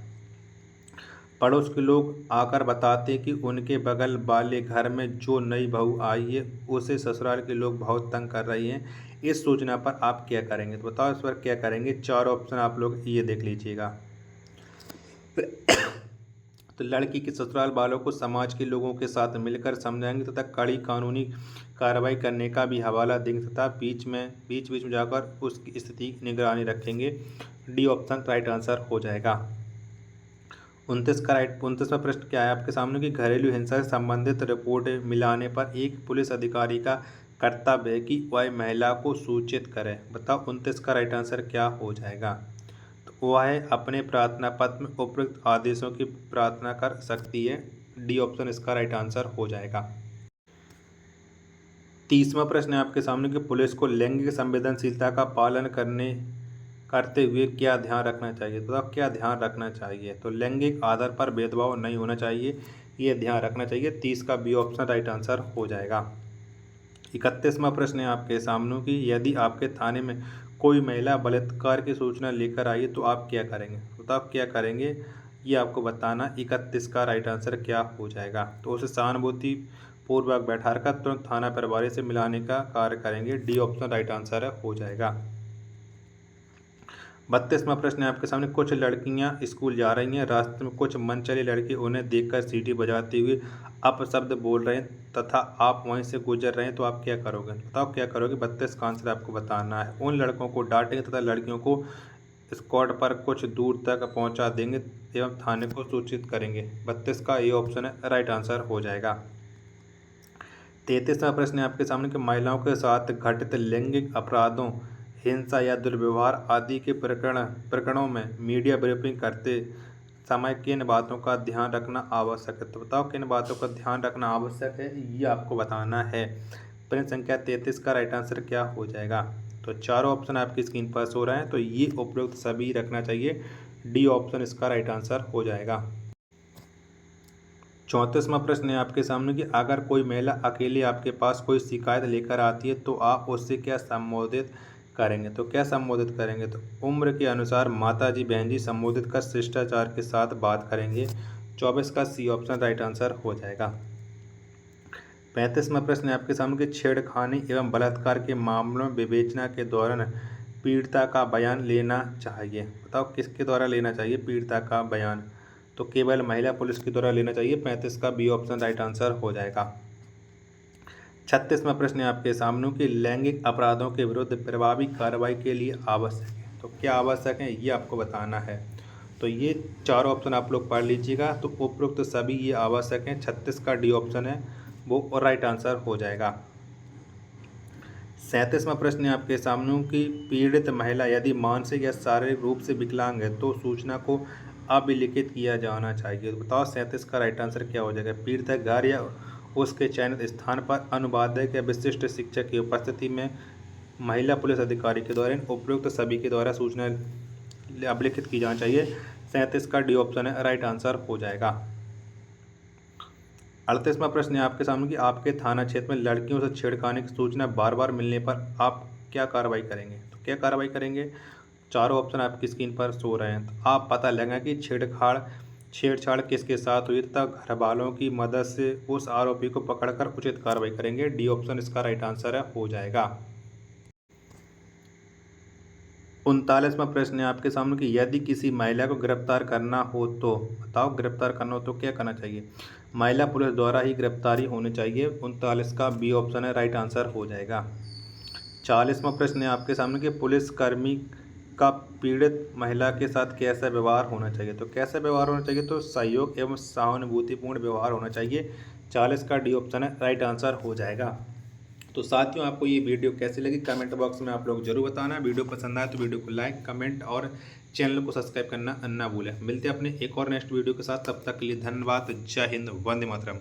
पड़ोस के लोग आकर बताते कि उनके बगल वाले घर में जो नई बहू आई है उसे ससुराल के लोग बहुत तंग कर रही हैं, इस सूचना पर आप क्या करेंगे? तो बताओ इस पर क्या करेंगे? 4 ऑप्शन आप लोग ये देख लीजिएगा। तो लड़की के ससुराल वालों को समाज के लोगों के साथ मिलकर समझाएंगे तथा कड़ी कानूनी कार्रवाई करने का भी हवाला देंगे तथा बीच बीच में जाकर उसकी स्थिति की निगरानी रखेंगे। डी ऑप्शन राइट आंसर हो जाएगा। 29वां प्रश्न क्या है आपके सामने कि घरेलू हिंसा से संबंधित रिपोर्ट मिलाने पर एक पुलिस अधिकारी का कर्तव्य है कि वह महिला को सूचित करे। बताओ 29 का राइट आंसर क्या हो जाएगा? तो वह अपने प्रार्थना पत्र में उपयुक्त आदेशों की प्रार्थना कर सकती है। डी ऑप्शन इसका राइट आंसर हो जाएगा। 30वां प्रश्न है आपके सामने कि पुलिस को लैंगिक संवेदनशीलता का पालन करते हुए क्या ध्यान रखना चाहिए? तो आप क्या ध्यान रखना चाहिए? तो लैंगिक आधार पर भेदभाव नहीं होना चाहिए, ये ध्यान रखना चाहिए। 30 का बी ऑप्शन राइट आंसर हो जाएगा। 31वां प्रश्न है आपके सामने कि यदि आपके थाने में कोई महिला बलात्कार की सूचना लेकर आई तो आप क्या करेंगे? तो आप क्या करेंगे ये आपको बताना। 31 का राइट आंसर क्या हो जाएगा? तो उसे सहानुभूति पूर्वक बैठाकर तुरंत थाना प्रभारी से मिलाने का कार्य करेंगे। डी ऑप्शन राइट आंसर हो जाएगा। 32वां प्रश्न है आपके सामने कुछ लड़कियां स्कूल जा रही हैं, रास्ते में कुछ मनचले लड़के उन्हें देखकर सीटी बजाते हुए अपशब्द बोल रहे हैं तथा आप वहीं से गुजर रहे हैं, तो आप क्या करोगे? बताओ क्या करोगे? 32 का आंसर आपको बताना है। उन लड़कों को डांटेंगे तथा लड़कियों को स्क्वाड पर कुछ दूर तक पहुंचा देंगे एवं थाने को सूचित करेंगे। 32 का ये ऑप्शन है राइट आंसर हो जाएगा। 33वां प्रश्न है आपके सामने कि महिलाओं के साथ घटित लैंगिक अपराधों, हिंसा या दुर्व्यवहार आदि के प्रकरणों में मीडिया ब्रीफिंग करते समय किन बातों का ध्यान रखना आवश्यक है? तो बताओ किन बातों का ध्यान रखना आवश्यक है, ये आपको बताना है। प्रश्न संख्या 33 का राइट आंसर क्या हो जाएगा? तो चारों ऑप्शन आपकी स्क्रीन पर शो रहे हैं, तो ये उपयुक्त सभी रखना चाहिए। डी ऑप्शन इसका राइट आंसर हो जाएगा। 34वां प्रश्न है आपके सामने कि अगर कोई महिला अकेले आपके पास कोई शिकायत लेकर आती है तो आप उससे क्या संबोधित करेंगे? तो क्या संबोधित करेंगे? तो उम्र के अनुसार माता जी, बहन जी संबोधित कर शिष्टाचार के साथ बात करेंगे। 24 का सी ऑप्शन राइट आंसर हो जाएगा। 35वां प्रश्न है आपके सामने कि छेड़खानी एवं बलात्कार के मामलों में विवेचना के दौरान पीड़िता का बयान लेना चाहिए। बताओ किसके द्वारा लेना चाहिए पीड़िता का बयान? तो केवल महिला पुलिस के द्वारा लेना चाहिए। 35 का बी ऑप्शन राइट आंसर हो जाएगा। 36वां प्रश्न है आपके सामने कि लैंगिक अपराधों के विरुद्ध प्रभावी कार्रवाई के लिए आवश्यक है। तो क्या आवश्यक है ये आपको बताना है। तो ये चारों ऑप्शन आप लोग पढ़ लीजिएगा। तो उपरोक्त सभी ये आवश्यक हैं। 36 का डी ऑप्शन है वो राइट आंसर हो जाएगा। 37वां प्रश्न है आपके सामने कि पीड़ित महिला यदि मानसिक या शारीरिक रूप से विकलांग है तो सूचना को अभिलिखित किया जाना चाहिए। तो बताओ 37 का राइट आंसर क्या हो जाएगा। पीड़ित घर या उसके चयनित स्थान पर अनुवादक या विशिष्ट शिक्षक की उपस्थिति में महिला पुलिस अधिकारी के द्वारा उपयुक्त सभी के द्वारा सूचना अभिलिखित की जानी चाहिए। 37 का डी ऑप्शन है राइट आंसर हो जाएगा। 38वां प्रश्न है आपके सामने कि आपके थाना क्षेत्र में लड़कियों से छेड़खानी की सूचना बार बार मिलने पर आप क्या कार्रवाई करेंगे। तो क्या कार्रवाई करेंगे, चारों ऑप्शन आपकी स्क्रीन पर शो रहे हैं। तो आप पता लगाएं कि छेड़छाड़ किसके साथ हुई तथा घर वालों की मदद से उस आरोपी को पकड़कर उचित कार्रवाई करेंगे। डी ऑप्शन इसका राइट आंसर है हो जाएगा। 39वां प्रश्न है आपके सामने कि यदि किसी महिला को गिरफ्तार करना हो तो बताओ, गिरफ्तार करना हो तो क्या करना चाहिए। महिला पुलिस द्वारा ही गिरफ्तारी होनी चाहिए। 39 का बी ऑप्शन है राइट आंसर हो जाएगा। 40वां प्रश्न है आपके सामने कि पुलिसकर्मी का पीड़ित महिला के साथ कैसा व्यवहार होना चाहिए। तो कैसा व्यवहार होना चाहिए, तो सहयोग एवं सहानुभूतिपूर्ण व्यवहार होना चाहिए। 40 का डी ऑप्शन है राइट आंसर हो जाएगा। तो साथियों, आपको ये वीडियो कैसी लगी कमेंट बॉक्स में आप लोग जरूर बताना। वीडियो पसंद आए तो वीडियो को लाइक, कमेंट और चैनल को सब्सक्राइब करना ना भूलें। मिलते हैं अपने एक और नेक्स्ट वीडियो के साथ, तब तक के लिए धन्यवाद। जय हिंद, वंदे मातरम।